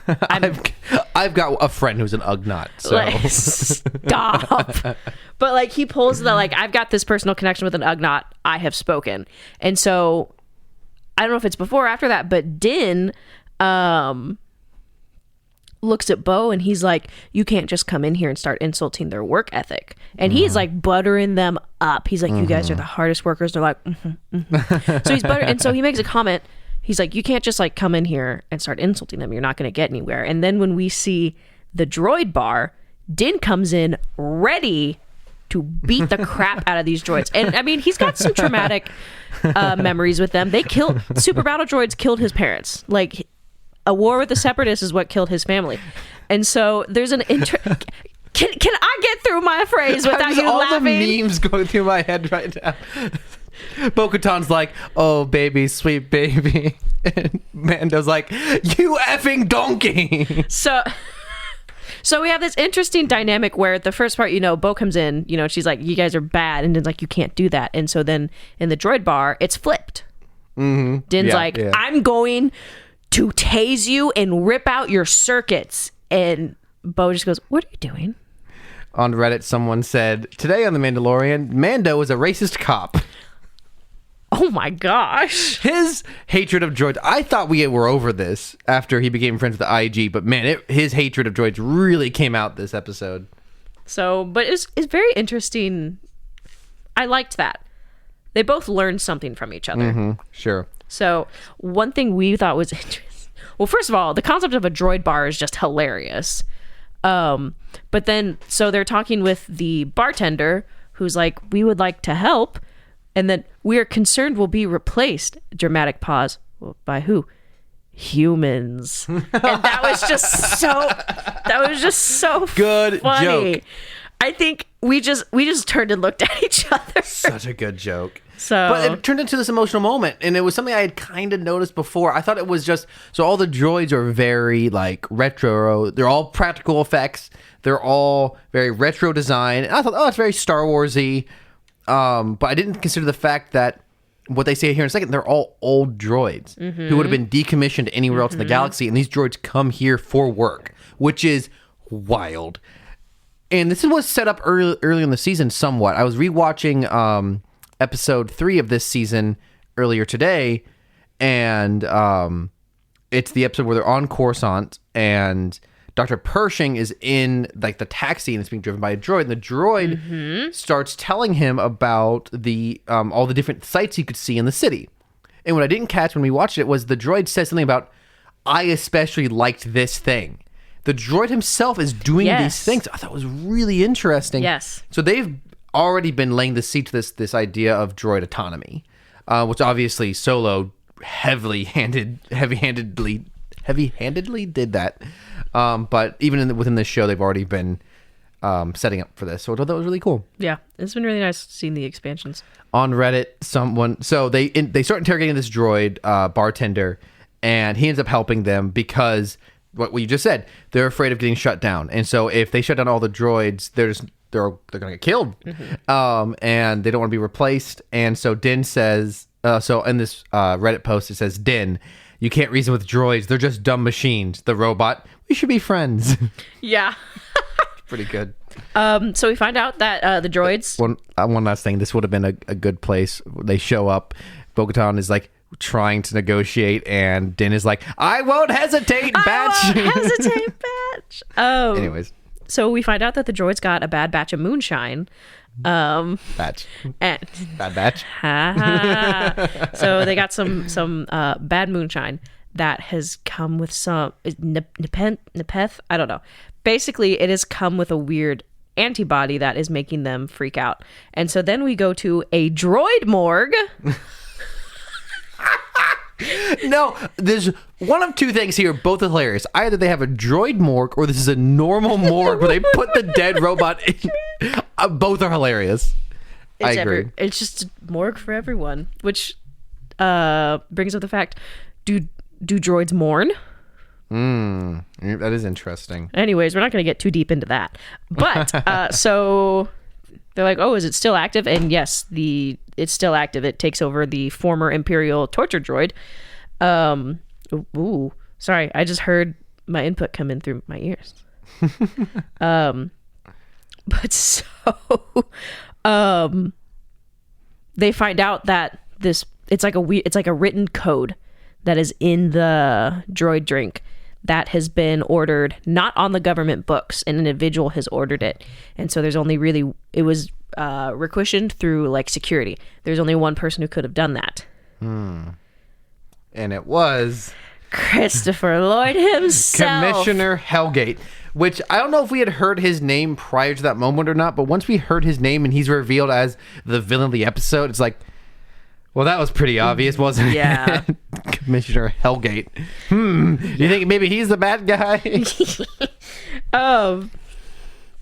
I've got a friend who's an Ugnaught, so like, stop. But like he pulls the like, I've got this personal connection with an Ugnaught, I have spoken. And so I don't know if it's before or after that, but Din looks at Bo and he's like, you can't just come in here and start insulting their work ethic. And he's like buttering them up. He's like, you guys are the hardest workers. They're like, So he's and so he makes a comment. He's like, you can't just like come in here and start insulting them. You're not going to get anywhere. And then when we see the droid bar, Din comes in ready to beat the crap out of these droids. And I mean, he's got some traumatic memories with them. Super battle droids killed his parents. Like, a war with the Separatists is what killed his family. And so there's an Can I get through my phrase without you all laughing? The memes going through my head right now. Bo-Katan's like, oh, baby, sweet baby. And Mando's like, you effing donkey. So we have this interesting dynamic where the first part, Bo comes in, she's like, you guys are bad. And Din's like, you can't do that. And so then in the droid bar, it's flipped. Mm-hmm. Din's I'm going to tase you and rip out your circuits. And Bo just goes, what are you doing? On Reddit, someone said, today on The Mandalorian, Mando is a racist cop. Oh my gosh. His hatred of droids, I thought we were over this after he became friends with the IG, but man, his hatred of droids really came out this episode. So, but it's very interesting. I liked that. They both learned something from each other. Mm-hmm, sure. So one thing we thought was interesting. Well, first of all, the concept of a droid bar is just hilarious. But then, so they're talking with the bartender who's like, we would like to help. And then we are concerned we'll be replaced. Dramatic pause. Well, by who? Humans. And that was just so good funny. joke. I think we just turned and looked at each other. Such a good joke. But it turned into this emotional moment, and it was something I had kind of noticed before. I thought it was just so all the droids are very like retro. They're all practical effects. They're all very retro design. And I thought, oh, it's very Star Warsy. But I didn't consider the fact that what they say here in a second, they're all old droids who would have been decommissioned anywhere else in the galaxy, and these droids come here for work, which is wild. And this was set up early in the season somewhat. I was rewatching episode 3 of this season earlier today, and it's the episode where they're on Coruscant, and Dr. Pershing is in like the taxi, and it's being driven by a droid. And the droid starts telling him about the all the different sights he could see in the city. And what I didn't catch when we watched it was the droid says something about, I especially liked this thing. The droid himself is doing these things. I thought it was really interesting. Yes. So they've already been laying the seed to this idea of droid autonomy, which obviously Solo heavy-handedly did that. But even within this show, they've already been setting up for this. So I thought that was really cool. Yeah, it's been really nice seeing the expansions. On Reddit, they start interrogating this droid bartender, and he ends up helping them because what you just said, they're afraid of getting shut down. And so if they shut down all the droids, they're going to get killed. And they don't want to be replaced. And so Din says, so in this Reddit post, it says, Din, you can't reason with droids. They're just dumb machines. The robot, we should be friends. Yeah. Pretty good. So we find out that the droids... One last thing. This would have been a good place. They show up. Bo-Katan is like trying to negotiate, and Din is like, I won't hesitate, batch. Anyways. So we find out that the droids got a bad batch of moonshine. Batch. And, bad batch. So they got some bad moonshine that has come with some nepeth. I don't know. Basically, it has come with a weird antibody that is making them freak out. And so then we go to a droid morgue. No, there's one of two things here, both are hilarious. Either they have a droid morgue, or this is a normal morgue where they put the dead robot in. Both are hilarious. I agree. It's just a morgue for everyone, which brings up the fact, do droids mourn? That is interesting. Anyways, we're not going to get too deep into that. But so they're like, oh, is it still active? And yes, it's still active. It takes over the former Imperial torture droid. Ooh, sorry. I just heard my input come in through my ears. But so they find out that it's like a written code that is in the droid drink that has been ordered not on the government books. An individual has ordered it, and so there's only really it was requisitioned through like security. There's only one person who could have done that, and it was Christopher Lloyd himself, Commissioner Hellgate. Which I don't know if we had heard his name prior to that moment or not, but once we heard his name and he's revealed as the villain of the episode, it's like, well, that was pretty obvious, wasn't it? Yeah. Commissioner Hellgate. Do you think maybe he's the bad guy? And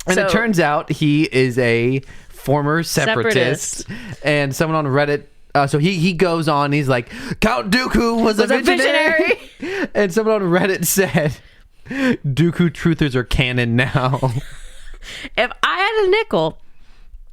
it turns out he is a former separatist. And someone on Reddit, so he goes on, he's like, Count Dooku was a visionary. And someone on Reddit said, Dooku truthers are canon now. If I had a nickel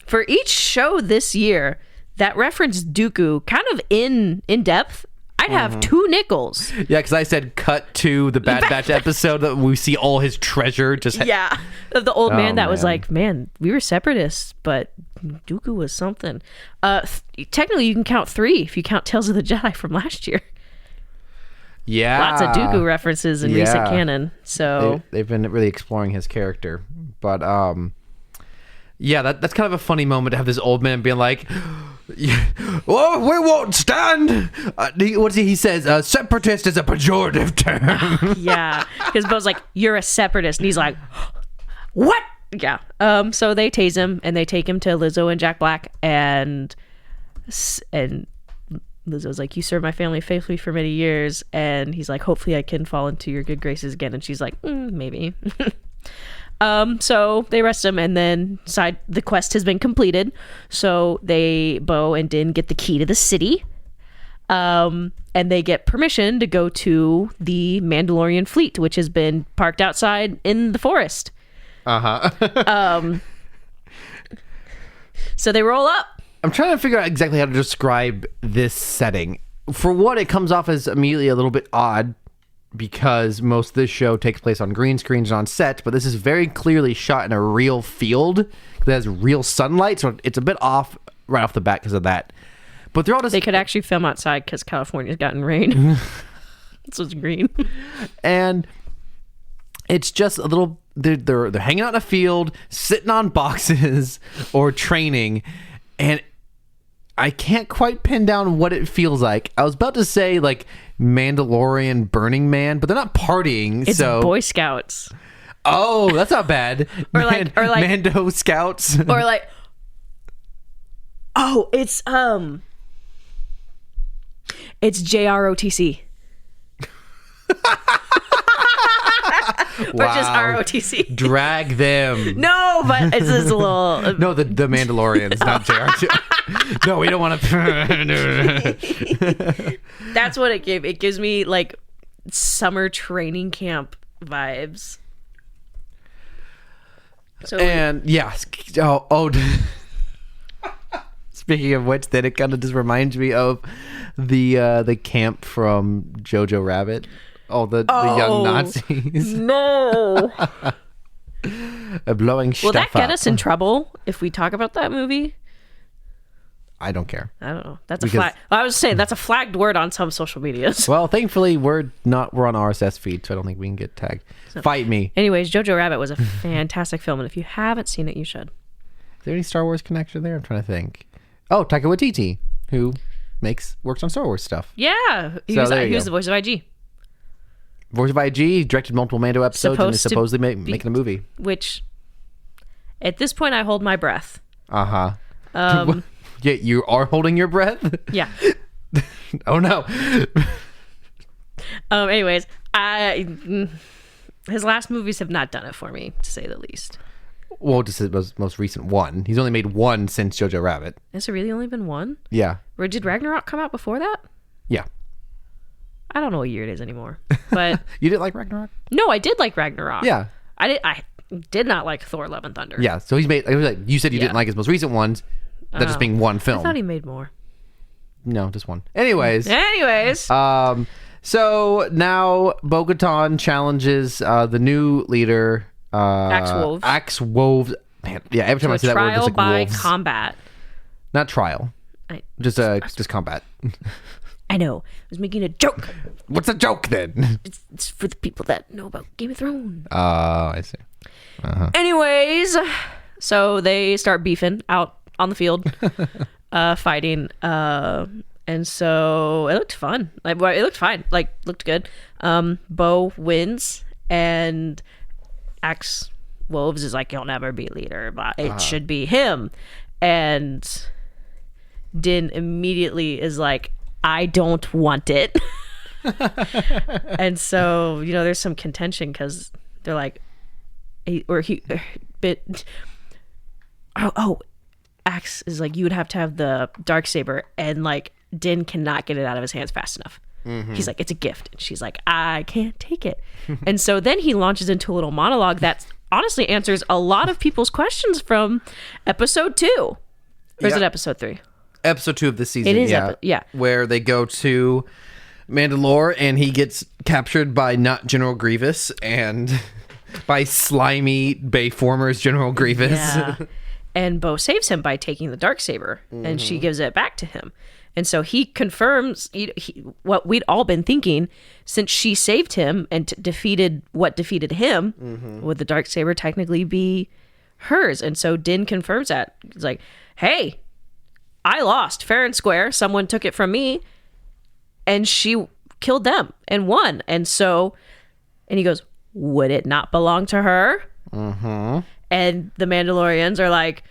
for each show this year that referenced Dooku kind of in depth, I'd have 2 nickels. Yeah, because I said cut to the Bad Batch episode that we see all his treasure just of the old man that was like, man, we were separatists, but Dooku was something. Technically you can count 3 if you count Tales of the Jedi from last year. Yeah, lots of Dooku references in recent canon. So they've been really exploring his character, but that's kind of a funny moment to have this old man being like, "Oh, we won't stand." He says? Separatist is a pejorative term. Yeah, because Bo's like, "You're a separatist," and he's like, "What?" Yeah. So they tase him and they take him to Lizzo and Jack Black, and Lizzo's like, "You served my family faithfully for many years," and he's like, "Hopefully I can fall into your good graces again," and she's like, "Maybe." So they arrest him, and then the quest has been completed, so Bo and Din get the key to the city, and they get permission to go to the Mandalorian fleet, which has been parked outside in the forest. So they roll up. I'm trying to figure out exactly how to describe this setting. For one, it comes off as immediately a little bit odd because most of this show takes place on green screens and on set, but this is very clearly shot in a real field that has real sunlight, so it's a bit off right off the bat because of that. But they're all just... They could actually film outside because California's gotten rain. So it's green. And it's just a little... They're hanging out in a field, sitting on boxes, or training, and I can't quite pin down what it feels like. I was about to say like Mandalorian Burning Man, but they're not partying. It's so Boy Scouts. Oh, that's not bad. or like Mando Scouts. Or like, oh, it's JROTC. Or just ROTC. Drag them. No, but it's just a little... No, the Mandalorians, not JR. No, we don't want to... That's what it gave. It gives me, like, summer training camp vibes. So Speaking of which, then it kind of just reminds me of the camp from Jojo Rabbit. All the young Nazis. No. Blowing stuff Will that get up. us in trouble if we talk about that movie? I don't care. I don't know. That's a flag. I was saying that's a flagged word on some social medias. Well, thankfully we're on RSS feed, so I don't think we can get tagged. So, fight me. Anyways, Jojo Rabbit was a fantastic film, and if you haven't seen it, you should. Is there any Star Wars connection there? I'm trying to think. Oh, Taika Waititi, who works on Star Wars stuff. Yeah, he was the voice of IG. Voice of IG, directed multiple Mando episodes, and is supposedly making a movie. Which, at this point, I hold my breath. Yeah, you are holding your breath? Yeah. Oh, no. Anyways, his last movies have not done it for me, to say the least. Well, just his most recent one. He's only made one since Jojo Rabbit. Has there really only been one? Yeah. Or did Ragnarok come out before that? Yeah. I don't know what year it is anymore. But you didn't like Ragnarok? No, I did like Ragnarok. Yeah. I did not like Thor: Love and Thunder. Yeah. So he's made. You said you didn't like his most recent ones. That just being one film. I thought he made more. No, just one. Anyways. So now Bo-Katan challenges the new leader. Axe Wolves. Man, yeah. Every time I say that word, it's like trial by wolves. combat. Not trial. Just combat. I know. I was making a joke. What's a joke then? It's for the people that know about Game of Thrones. Oh, I see. Anyways, so they start beefing out on the field, fighting. And so it looked fun. It looked fine. Looked good. Bo wins, and Axe Wolves is like, "You'll never be leader, but it should be him." And Din immediately is like, "I don't want it." And so, there's some contention because they're like, Axe is like, "You would have to have the Darksaber," and like Din cannot get it out of his hands fast enough. He's like, "It's a gift," and she's like, "I can't take it." And so then he launches into a little monologue that honestly answers a lot of people's questions from episode 2. Or is it episode 3? Episode 2 of the season. It is, yeah. Where they go to Mandalore and he gets captured by not General Grievous and by slimy Bayformers General Grievous. Yeah. And Bo saves him by taking the Darksaber, and she gives it back to him. And so he confirms what we'd all been thinking, since she saved him and defeated what defeated him, would the Darksaber technically be hers? And so Din confirms that. He's like, "Hey, I lost fair and square. Someone took it from me, and she killed them and won." And he goes, "Would it not belong to her?" And the Mandalorians are like,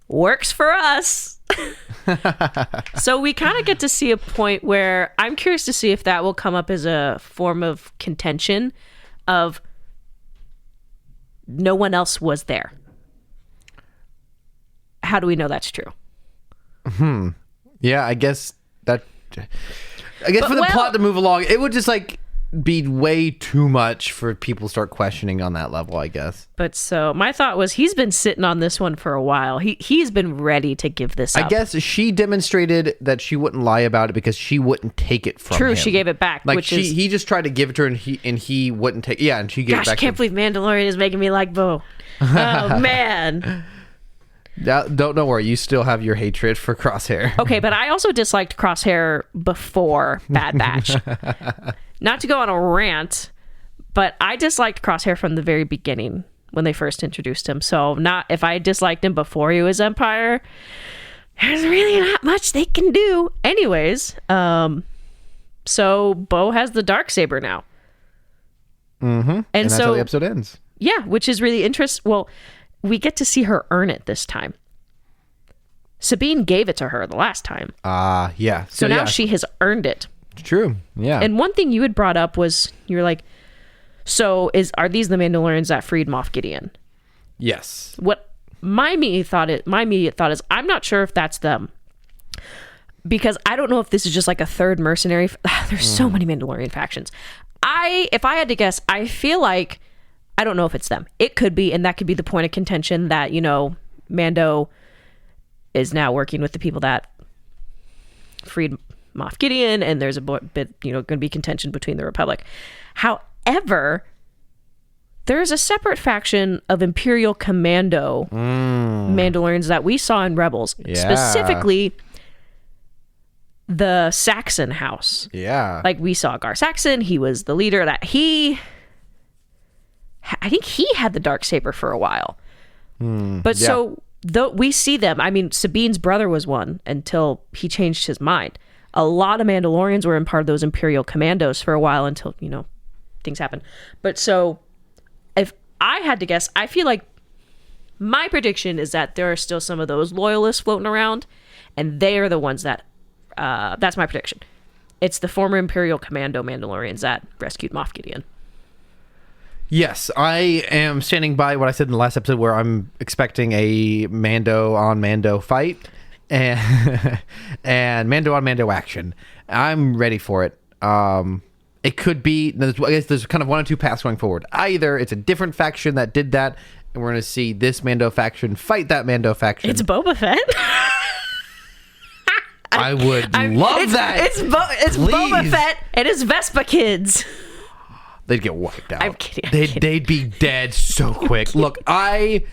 works for us. So we kind of get to see a point where I'm curious to see if that will come up as a form of contention of no one else was there. How do we know that's true? Yeah, I guess for the plot to move along, it would just be way too much for people to start questioning on that level, I guess. But so my thought was, he's been sitting on this one for a while. He's been ready to give this up. I guess she demonstrated that she wouldn't lie about it because she wouldn't take it from him. True, she gave it back. He just tried to give it to her and he wouldn't take it. Yeah, and she gave it back. Gosh, I can't believe Mandalorian is making me like Bo. Oh, man. Don't worry, you still have your hatred for Crosshair. Okay, but I also disliked Crosshair before Bad Batch. Not to go on a rant, but I disliked Crosshair from the very beginning when they first introduced him. So if I disliked him before he was Empire, there's really not much they can do. Anyways, so Bo has the Darksaber now. And that's how the episode ends. Yeah, which is really interesting. Well, we get to see her earn it this time. Sabine gave it to her the last time. Yeah. So now she has earned it. True. Yeah. And one thing you had brought up was, you were like, so are these the Mandalorians that freed Moff Gideon? Yes. What my immediate thought is, I'm not sure if that's them. Because I don't know if this is just like a third mercenary. There's so many Mandalorian factions. If I had to guess, I feel like, I don't know if it's them. It could be, and that could be the point of contention that, Mando is now working with the people that freed Moff Gideon, and there's a bit, going to be contention between the Republic. However, there's a separate faction of Imperial Commando Mandalorians that we saw in Rebels, specifically the Saxon house. Yeah. Like, we saw Gar Saxon. He was the leader. I think he had the Darksaber for a while. But so, though we see them, I mean, Sabine's brother was one until he changed his mind. A lot of Mandalorians were in part of those Imperial Commandos for a while until, things happen. But so, if I had to guess, I feel like my prediction is that there are still some of those loyalists floating around, and they are the ones that, that's my prediction. It's the former Imperial Commando Mandalorians that rescued Moff Gideon. Yes, I am standing by what I said in the last episode, where I'm expecting a Mando on Mando fight and Mando on Mando action. I'm ready for it. It could be, I guess there's kind of one or two paths going forward. Either it's a different faction that did that, and we're going to see this Mando faction fight that Mando faction. It's Boba Fett. I would love that. It's Boba Fett and his Vespa kids. They'd get wiped out. I'm kidding. They'd be dead so quick. Look, I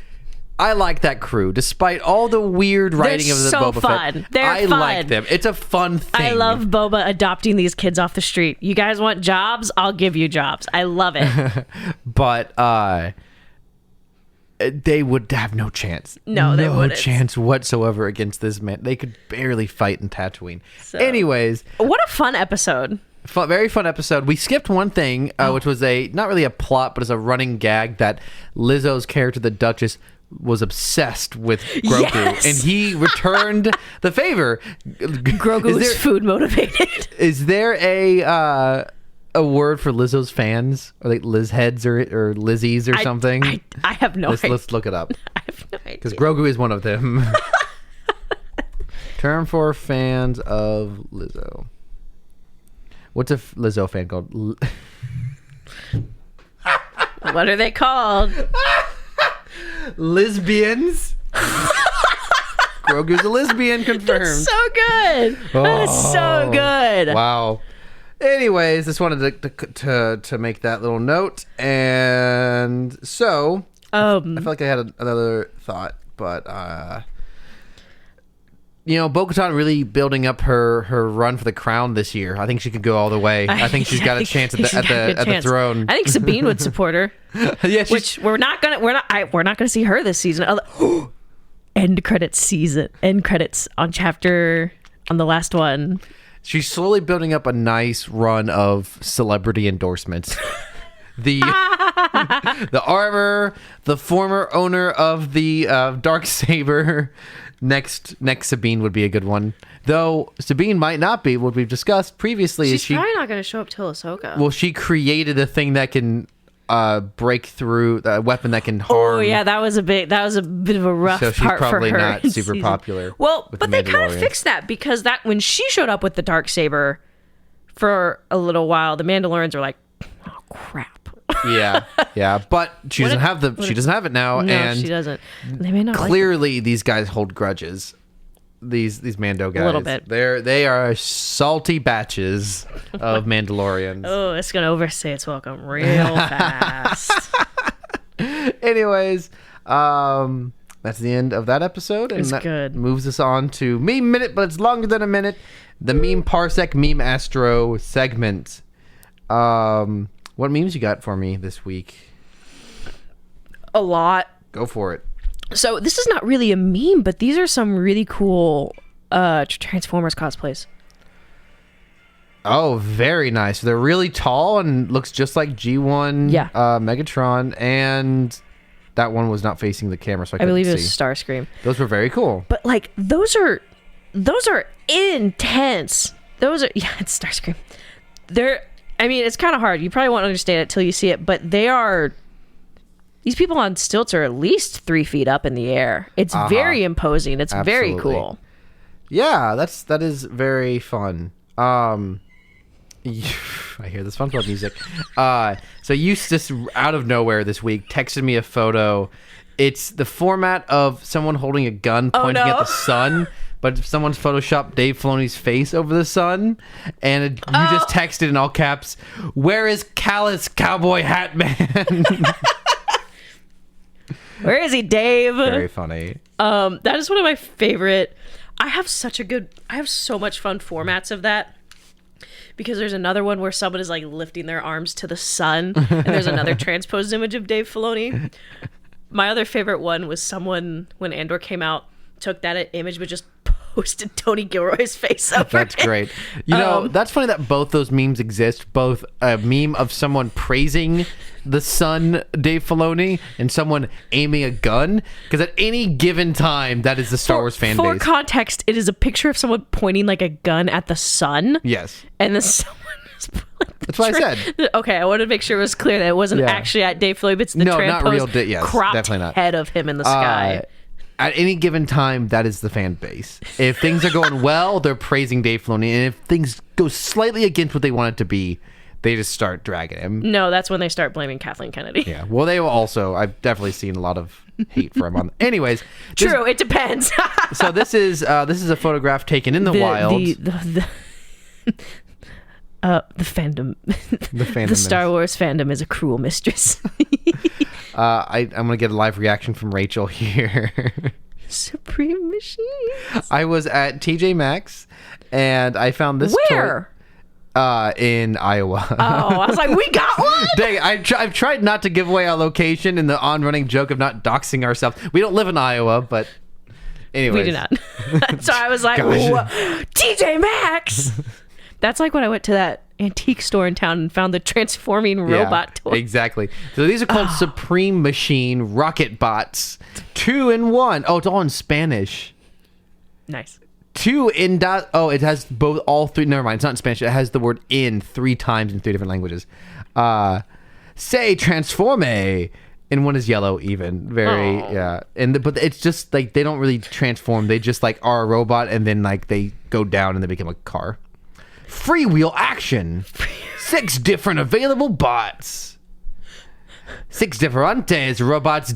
I like that crew, despite all the weird writing of the so Boba fun. Fett. They're I fun. like them. It's a fun thing. I love Boba adopting these kids off the street. You guys want jobs? I'll give you jobs. I love it. But they would have no chance. No, they wouldn't. No chance whatsoever against this man. They could barely fight in Tatooine. So, anyways, what a fun episode. very fun episode. We skipped one thing, which was not really a plot, but it's a running gag that Lizzo's character, the Duchess, was obsessed with Grogu, Yes! and he returned the favor. Grogu is food motivated. Is there a word for Lizzo's fans, or like Liz heads or Lizzies or something? I have no idea. Let's look it up. I have no idea. Because Grogu is one of them. Term for fans of Lizzo. What's a Lizzo fan called? What are they called? Lesbians. Grogu's a lesbian, confirmed. That's so good. That's so good. Wow. Anyways, just wanted to make that little note, and so I feel like I had another thought, but Bo-Katan really building up her run for the crown this year. I think she could go all the way. I think she's got a chance at the throne. I think Sabine would support her. Yeah, which we're not gonna see her this season. End credits on the last one. She's slowly building up a nice run of celebrity endorsements. The armor, the former owner of the Darksaber. Next Sabine would be a good one. Though Sabine might not be. What we've discussed previously She's probably not going to show up till Ahsoka. Well, she created a thing that can break through, a weapon that can harm. Oh yeah, that was a bit of a rough part for her. So she's probably not super popular. Well, but they kind of fixed that, because that when she showed up with the Darksaber for a little while, the Mandalorians were like, "Oh crap." Yeah, but she doesn't have it now, no, and she doesn't. They may not. Clearly, these guys hold grudges. These Mando guys, a little bit. They are salty batches of Mandalorians. Oh, it's gonna overstay its welcome real fast. Anyways, that's the end of that episode, and it's that good. Moves us on to Meme Minute, but it's longer than a minute. The Meme Parsec, Meme Astro segment. What memes you got for me this week? A lot. Go for it. So this is not really a meme, but these are some really cool Transformers cosplays. Oh, very nice. They're really tall and looks just like G1 Megatron, and that one was not facing the camera, so I believe it was see. Starscream. Those were very cool. But like those are intense. It's Starscream. It's kind of hard. You probably won't understand it till you see it, but these people on stilts are at least 3 feet up in the air. It's very imposing. It's very cool. Yeah, that is very fun. I hear the SpongeBob music. So you just out of nowhere this week texted me a photo. It's the format of someone holding a gun pointing at the sun, but someone's photoshopped Dave Filoni's face over the sun, and you just texted in all caps, "Where is Callous Cowboy Hat Man?" Where is he, Dave? Very funny. That is one of my favorite. I have so much fun formats of that, because there's another one where someone is like lifting their arms to the sun, and there's another transposed image of Dave Filoni. My other favorite one was someone, when Andor came out, took that image but just posted Tony Gilroy's face over That's it. great. That's funny that both those memes exist. Both a meme of someone praising the son, Dave Filoni, and someone aiming a gun. Because at any given time, that is the Star Wars fan base. For context, it is a picture of someone pointing like a gun at the sun. Yes. And then someone is That's what I said. Okay, I wanted to make sure it was clear that it wasn't actually at Dave Filoni, but it's the transposed cropped definitely not. head of him in the sky. At any given time, that is the fan base. If things are going well, they're praising Dave Filoni, and if things go slightly against what they want it to be, they just start dragging him. No, that's when they start blaming Kathleen Kennedy. Yeah, well, they will also. I've definitely seen a lot of hate for him. Anyways, true. It depends. So this is a photograph taken in the wild. The fandom. The Star Wars fandom is a cruel mistress. I'm gonna get a live reaction from Rachel here. Supreme Machines. I was at TJ Maxx and I found this Where? In Iowa. Oh, I was like, we got one. Dang, I've tried not to give away our location in the on-running joke of not doxing ourselves. We don't live in Iowa, but anyways. We do not. So I was like, TJ Maxx. That's like when I went to that antique store in town and found the transforming robot toy. Exactly. So these are called Supreme Machine Rocket Bots. 2 in 1. Oh, it's all in Spanish. Nice. It has all three. Never mind. It's not in Spanish. It has the word in 3 times in 3 different languages. Say transforme. And one is yellow even. Very, yeah. But it's just like they don't really transform. They just like are a robot and then like they go down and they become a car. Freewheel action. 6 different available bots. 6 differentes robots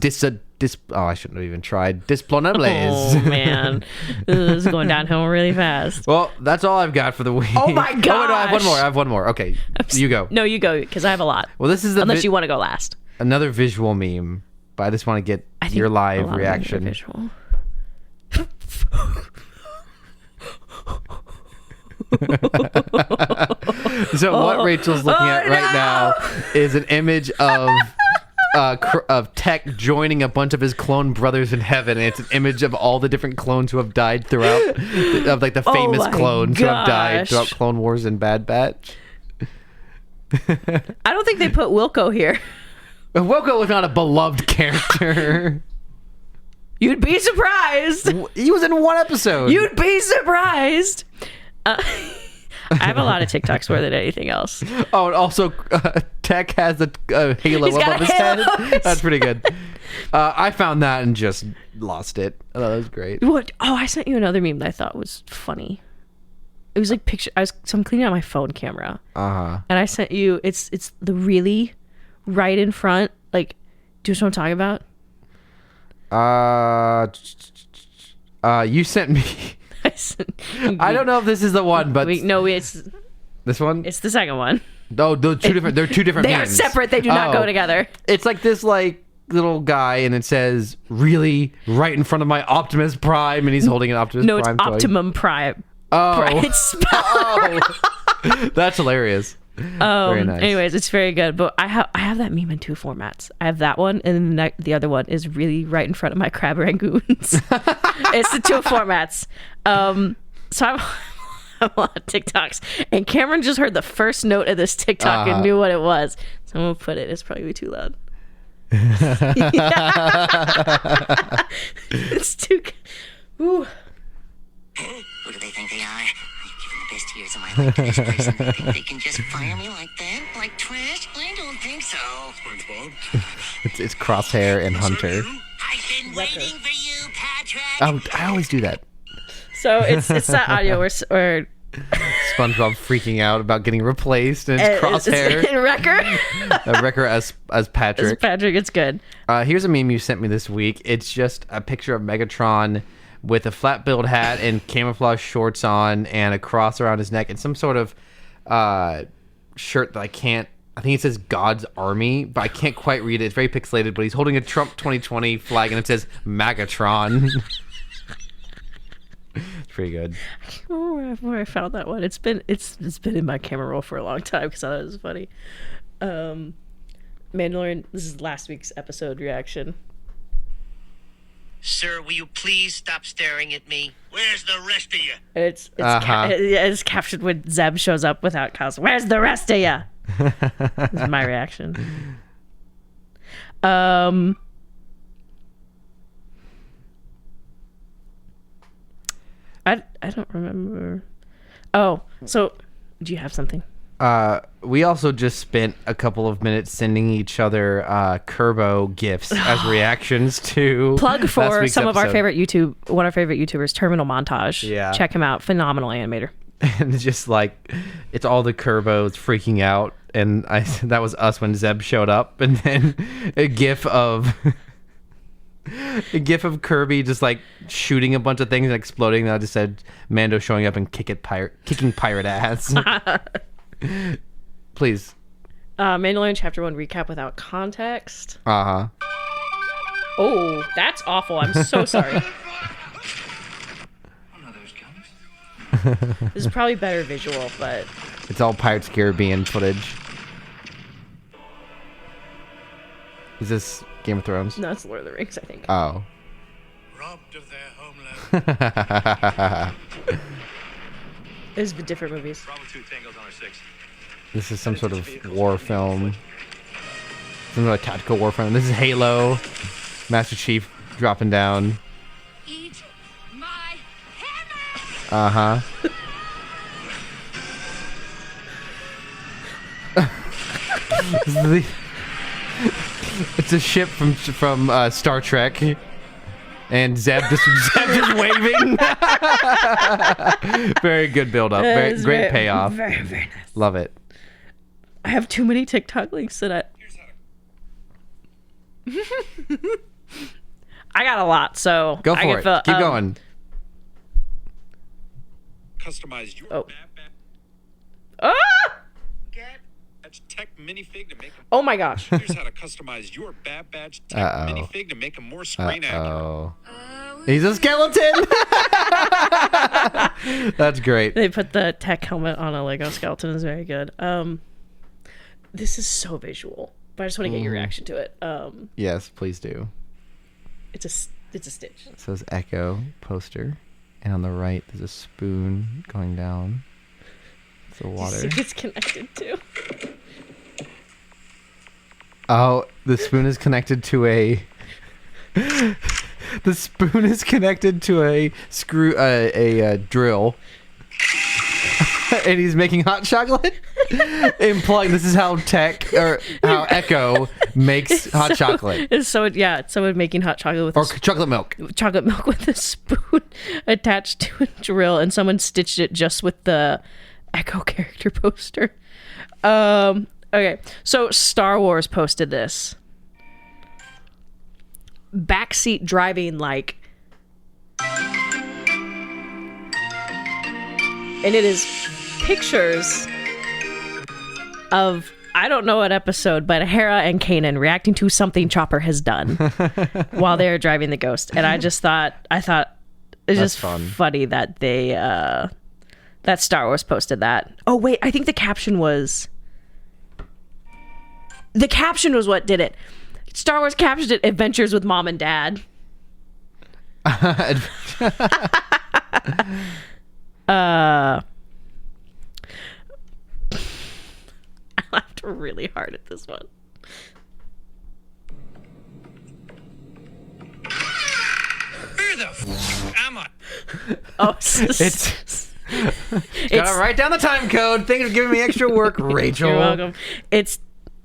I shouldn't have even tried. Disponibles. Oh, man. This is going downhill really fast. Well, that's all I've got for the week. Oh, my gosh. Oh, no, I have one more. Okay, you go. No, you go, because I have a lot. Well, this is unless you want to go last. Another visual meme, but I just want to get your live reaction. Visual. So what Rachel's looking at right now is an image of Tech joining a bunch of his clone brothers in heaven, and it's an image of all the different clones who have died throughout, of like the famous clones who have died throughout Clone Wars and Bad Batch. I don't think they put Wilco here. Wilco was not a beloved character. You'd be surprised. He was in 1 episode. You'd be surprised. I have a lot of TikToks more than anything else. Oh, and also Tech has a halo above his head. That's pretty good. I found that and just lost it. I thought that was great. What? Oh, I sent you another meme that I thought was funny. It was like picture. I'm cleaning out my phone camera. And I sent you. It's the really right in front. Like, do you know what I'm talking about? You sent me. I don't know if this is the one, but no, it's this one. It's the second one. No, they're two different. They're 2 different. They memes. are separate. They do not go together. It's like this, like little guy, and it says "really" right in front of my Optimus Prime, and he's holding an Optimus Prime. No, it's Optimum Prime. Oh, it's spelled that's hilarious. Very nice. Anyways, it's very good. But I have that meme in 2 formats. I have that one, and then the other one is really right in front of my crab rangoons. It's the 2 formats. So I'm on TikToks, and Cameron just heard the first note of this TikTok and knew what it was. So I'm gonna put it. It's probably too loud. It's too. Ooh. Who do they think they are? I've given the best years of my life to this person. They think they can just fire me like that? Like trash? I don't think so. SpongeBob? It's Crosshair and Hunter. I've been waiting for you, Patrick. I always do that. So it's that audio where SpongeBob freaking out about getting replaced, and it's Crosshair. It's Wrecker. Wrecker as Patrick. As Patrick, it's good. Here's a meme you sent me this week. It's just a picture of Megatron with a flat billed hat and camouflage shorts on and a cross around his neck and some sort of shirt that I think it says God's Army, but I can't quite read it. It's very pixelated, but he's holding a Trump 2020 flag and it says Megatron. It's pretty good. I can't remember where I found that one. It's been in my camera roll for a long time because I thought it was funny. Mandalorian. This is last week's episode reaction. Sir, will you please stop staring at me? Where's the rest of you? And it's captured when Zeb shows up without costume. Where's the rest of you? This is my reaction. I don't remember. Oh, so do you have something? We also just spent a couple of minutes sending each other Kerbo gifts as reactions to plug for some of our episode. favorite one of our favorite YouTubers, Terminal Montage. Yeah, check him out. Phenomenal animator. And it's just like it's all the Kerbos freaking out, and that was us when Zeb showed up, and then a gif of Kirby just like shooting a bunch of things and exploding. That just said Mando showing up and kicking pirate ass. Please. Mandalorian Chapter 1 recap without context. Uh-huh. Oh, that's awful. I'm so sorry. This is probably better visual, but... It's all Pirates Caribbean footage. Is this Game of Thrones? No, it's Lord of the Rings, I think. Oh. Robbed of their homeland. It's different movies. Bravo 2 Tangos on our 6. This is some sort of war film. Some sort of tactical war film. This is Halo. Master Chief dropping down. Eat my hammer! Uh-huh. It's a ship from Star Trek. And Zeb just waving. Very good build up. Great payoff. Very, very nice. Love it. I have too many TikTok links that I got a lot, so Go for it. Keep going. Customize your Ah! Tech minifig to make him. Oh my gosh. Here's how to customize your Bad Batch Tech minifig to make him more screen accurate. Oh. He's a skeleton. That's great. They put the tech helmet on a Lego skeleton. Is very good. This is so visual, but I just want to get your reaction to it. Yes, please do. It's a stitch. It says Echo poster, and on the right there's a spoon going down. It's the water. See what it's connected to. Oh, the spoon is connected to a. The spoon is connected to a screw, a drill, and he's making hot chocolate. Implying this is how how Echo makes hot chocolate. It's someone making hot chocolate with Chocolate milk. Chocolate milk with a spoon attached to a drill, and someone stitched it just with the Echo character poster. Okay, so Star Wars posted this. Backseat driving like... And it is pictures of, I don't know what episode, but Hera and Kanan reacting to something Chopper has done while they're driving the Ghost. And I thought it's That's just fun. funny that they, that Star Wars posted that. Oh wait, I think the caption was what did it. Star Wars captioned it, Adventures with Mom and Dad. I laughed really hard at this one. Where the am I? Oh, It's gotta write down the time code. Thanks for giving me extra work, Rachel. You're welcome.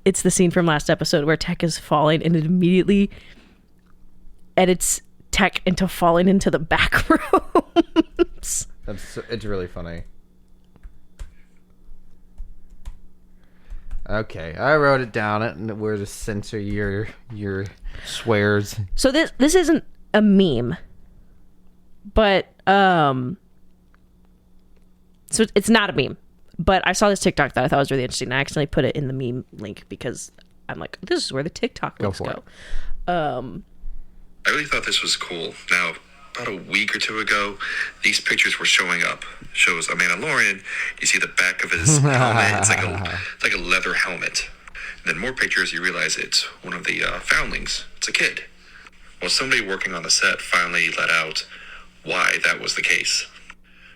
It's the scene from last episode where Tech is falling, and it immediately edits Tech into falling into the back rooms. It's really funny. Okay, I wrote it down. And where to censor your swears. So this isn't a meme, but so it's not a meme. But I saw this TikTok that I thought was really interesting. I accidentally put it in the meme link because I'm like, this is where the TikTok links go. I really thought this was cool. Now, about a week or two ago, these pictures were showing up. Shows a Mandalorian. You see the back of his helmet. It's like a leather helmet. And then more pictures, you realize it's one of the foundlings. It's a kid. Well, somebody working on the set finally let out why that was the case.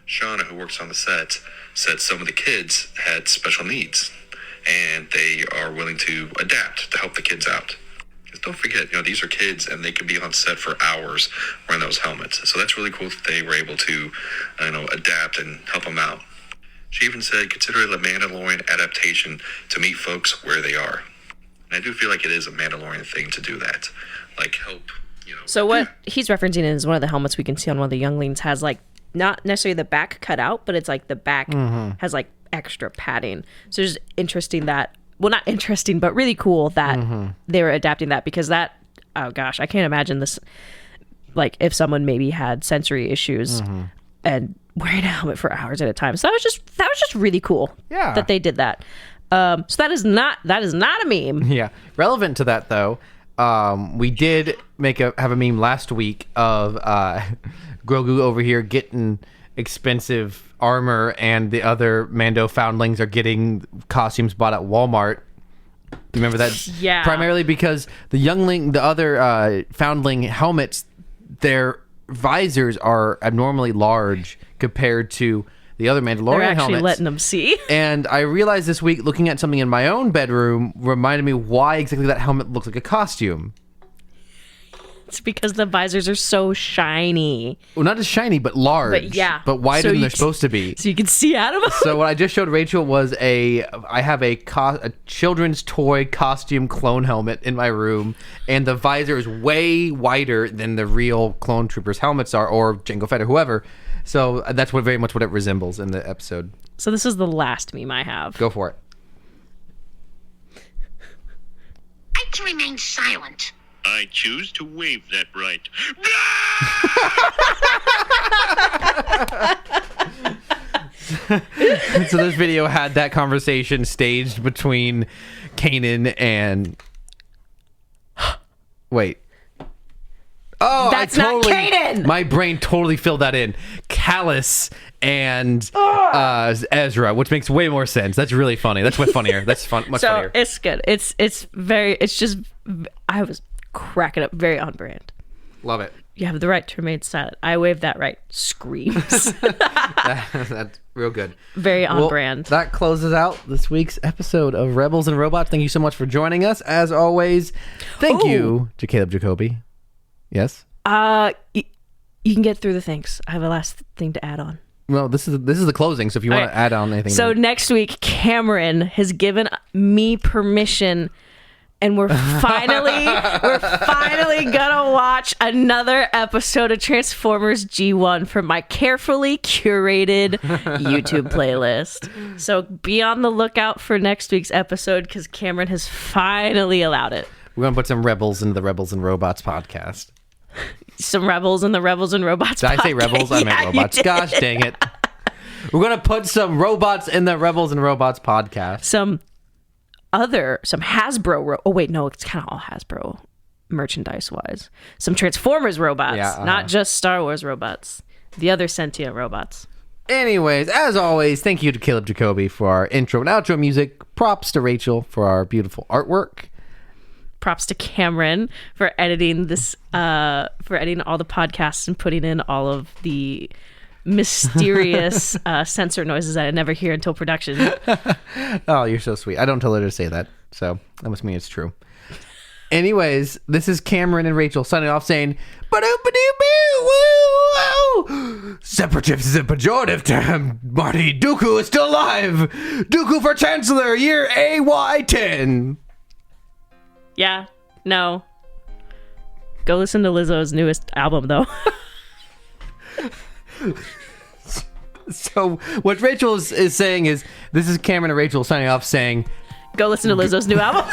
Shauna, who works on the set, said some of the kids had special needs, and they are willing to adapt to help the kids out. Because don't forget, these are kids, and they can be on set for hours wearing those helmets. So that's really cool that they were able to, adapt and help them out. She even said, consider it a Mandalorian adaptation to meet folks where they are. And I do feel like it is a Mandalorian thing to do that. Like, help, So what he's referencing is one of the helmets we can see on one of the younglings has like not necessarily the back cut out, but it's like the back has like extra padding. So it's interesting that, well, not interesting, but really cool that they were adapting that, because that, oh gosh, I can't imagine this, like if someone maybe had sensory issues and wearing a helmet for hours at a time. So that was just really cool. Yeah. That they did that. So that is not a meme. Yeah. Relevant to that though, we did have a meme last week of Grogu over here getting expensive armor, and the other Mando foundlings are getting costumes bought at Walmart. You remember that? Yeah. Primarily because the other foundling helmets, their visors are abnormally large compared to the other Mandalorian They're actually helmets. letting them see. And I realized this week, looking at something in my own bedroom, reminded me why exactly that helmet looks like a costume. It's because the visors are so shiny. Well, not as shiny, but large. But yeah. But wider So than you they're c- supposed to be. So you can see out of them. So what I just showed Rachel was I have a children's toy costume clone helmet in my room, and the visor is way wider than the real clone troopers' helmets are, or Jango Fett or whoever. So that's very much what it resembles in the episode. So this is the last meme I have. Go for it. I can remain silent. I choose to waive that right. So this video had that conversation staged between Kanan and... Wait. Oh, That's not Kanan! My brain totally filled that in. Callus and Ezra, which makes way more sense. That's really funny. That's way funnier. That's much So funnier. it's good. I was cracking up. Very on brand. Love it. You have the right to remain silent. I waive that right. Screams. That's real good. Very on Well, brand. That closes out this week's episode of Rebels and Robots. Thank you so much for joining us. As always, thank you to Caleb Jacoby. Yes? You can get through the things. I have a last thing to add on. Well, this is the closing, so if you want Okay. to add on anything. So next week, Cameron has given me permission, and we're finally gonna watch another episode of Transformers G1 from my carefully curated YouTube playlist. So be on the lookout for next week's episode because Cameron has finally allowed it. we're going to put some Rebels into the Rebels and Robots podcast. Some rebels in the Rebels and Robots. Did I say podcast. Rebels? I Yeah, meant you Robots. did. Gosh dang it. We're going to put some robots in the Rebels and Robots podcast. Some Hasbro. Oh wait, no, it's kind of all Hasbro merchandise wise. Some Transformers robots, Yeah, not just Star Wars robots. The other sentient robots. Anyways, as always, thank you to Caleb Jacoby for our intro and outro music. Props to Rachel for our beautiful artwork. Props to Cameron for editing this, for editing all the podcasts and putting in all of the mysterious sensor noises that I never hear until production. Oh, you're so sweet. I don't tell her to say that, so that must mean it's true. Anyways, this is Cameron and Rachel signing off saying, "Ba-doop-a-doop-boo, woo, separatists is a pejorative term. Marty, Dooku is still alive. Dooku for Chancellor, year AY10. Yeah, no. Go listen to Lizzo's newest album, though. So what Rachel is saying is, this is Cameron and Rachel signing off saying, Go listen to Lizzo's new album.